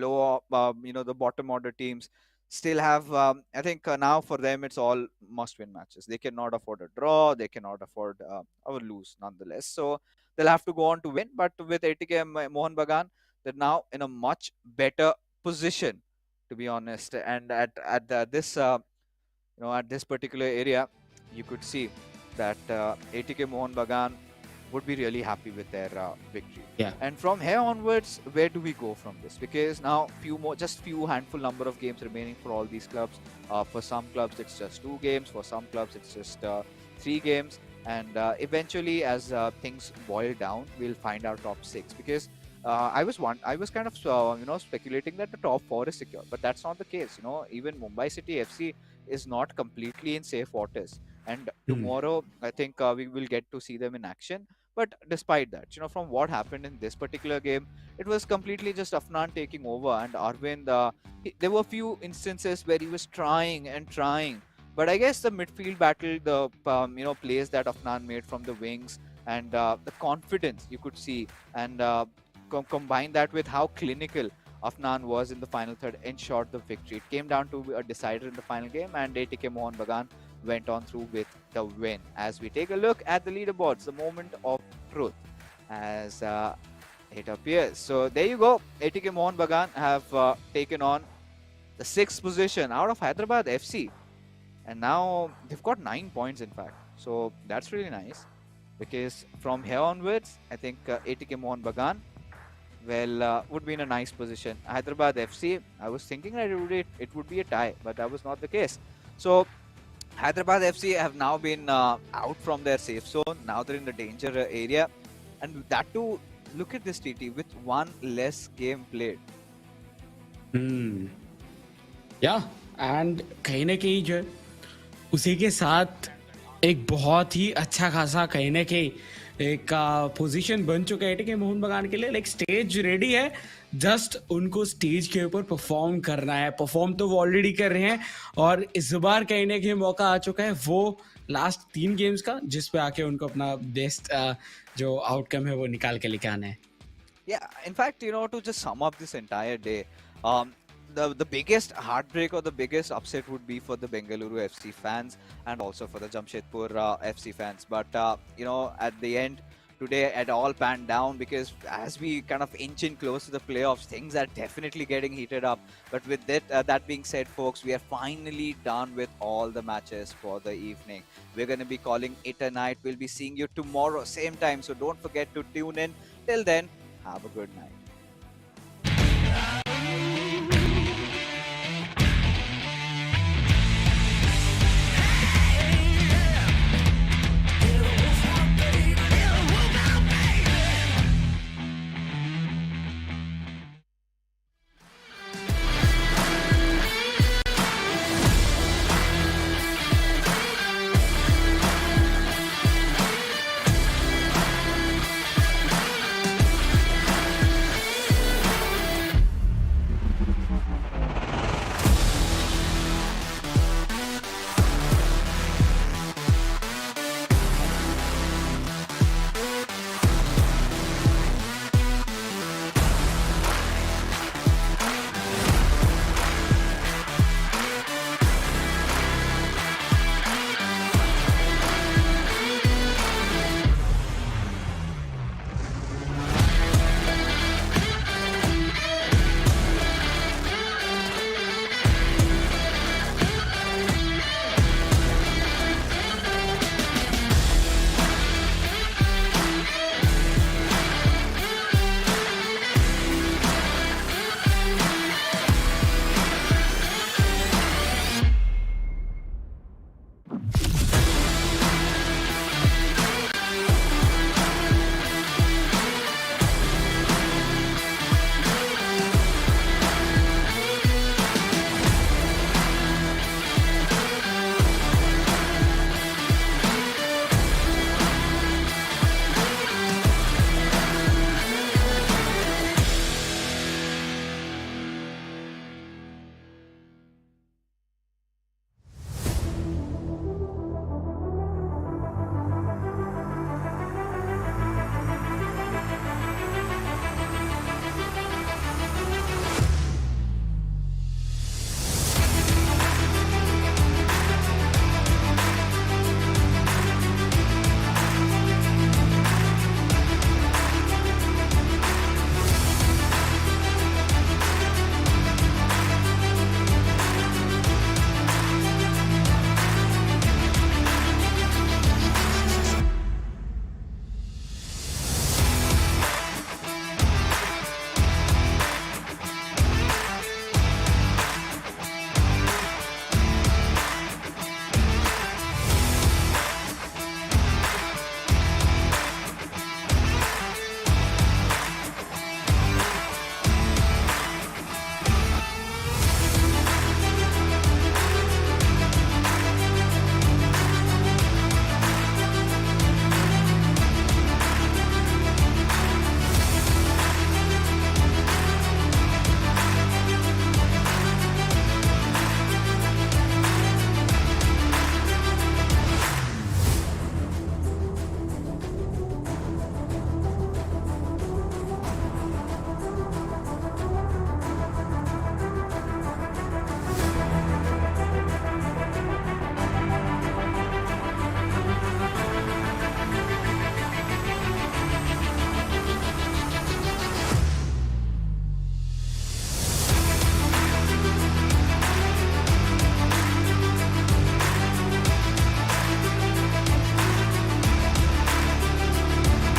the bottom order teams still have, I think now for them it's all must-win matches. They cannot afford a draw. They cannot afford or lose nonetheless. So they'll have to go on to win. But with ATK Mohun Bagan, they're now in a much better position, to be honest. And at this particular area, you could see that ATK Mohun Bagan would be really happy with their victory. Yeah. And from here onwards, where do we go from this? Because now just few handful number of games remaining for all these clubs. For some clubs, it's just 2 games. For some clubs, it's just 3 games. And eventually, as things boil down, we'll find our top 6. Because I was kind of speculating that the top 4 is secure, but that's not the case. Even Mumbai City FC is not completely in safe waters. And tomorrow, I think we will get to see them in action. But despite that, from what happened in this particular game, it was completely just Afnan taking over, and Arvind. There were a few instances where he was trying and trying, but I guess the midfield battle, the plays that Afnan made from the wings, and the confidence you could see, and combine that with how clinical Afnan was in the final third, ensured the victory. It came down to a decider in the final game, and ATK Mohun Bagan went on through with the win. As we take a look at the leaderboards, the moment of truth as it appears. So there you go. ATK Mohun Bagan have taken on the 6th position out of Hyderabad FC. And now they've got 9 points, in fact. So that's really nice. Because from here onwards, I think ATK Mohun Bagan would be in a nice position. Hyderabad FC, I was thinking that it would be a tie, but that was not the case. So Hyderabad FC have now been out from their safe zone. Now they're in the danger area. And that too, look at this TT with 1 less game played. Yeah, and कहीं ना कहीं जो उसी के साथ एक बहुत ही अच्छा खासा कहीं ना कहीं एक पोजीशन बन चुका है एटीके मोहन बगान के लिए. लाइक स्टेज रेडी है, जस्ट उनको स्टेज के ऊपर परफॉर्म करना है. परफॉर्म तो वो ऑलरेडी कर रहे हैं, और इस बार कहीं ना कहीं मौका आ चुका है वो लास्ट 3 गेम्स का, जिस पे आके उनको अपना बेस्ट जो आउटकम है वो निकाल के लेके आना है. Yeah, in fact, to just sum up this entire day, the biggest heartbreak or the biggest upset would be for the Bengaluru FC fans and also for the Jamshedpur FC fans. But at the end, today it all panned down, because as we kind of inch in close to the playoffs, things are definitely getting heated up. But with that being said, folks, we are finally done with all the matches for the evening. We're going to be calling it a night. We'll be seeing you tomorrow, same time. So don't forget to tune in. Till then, have a good night.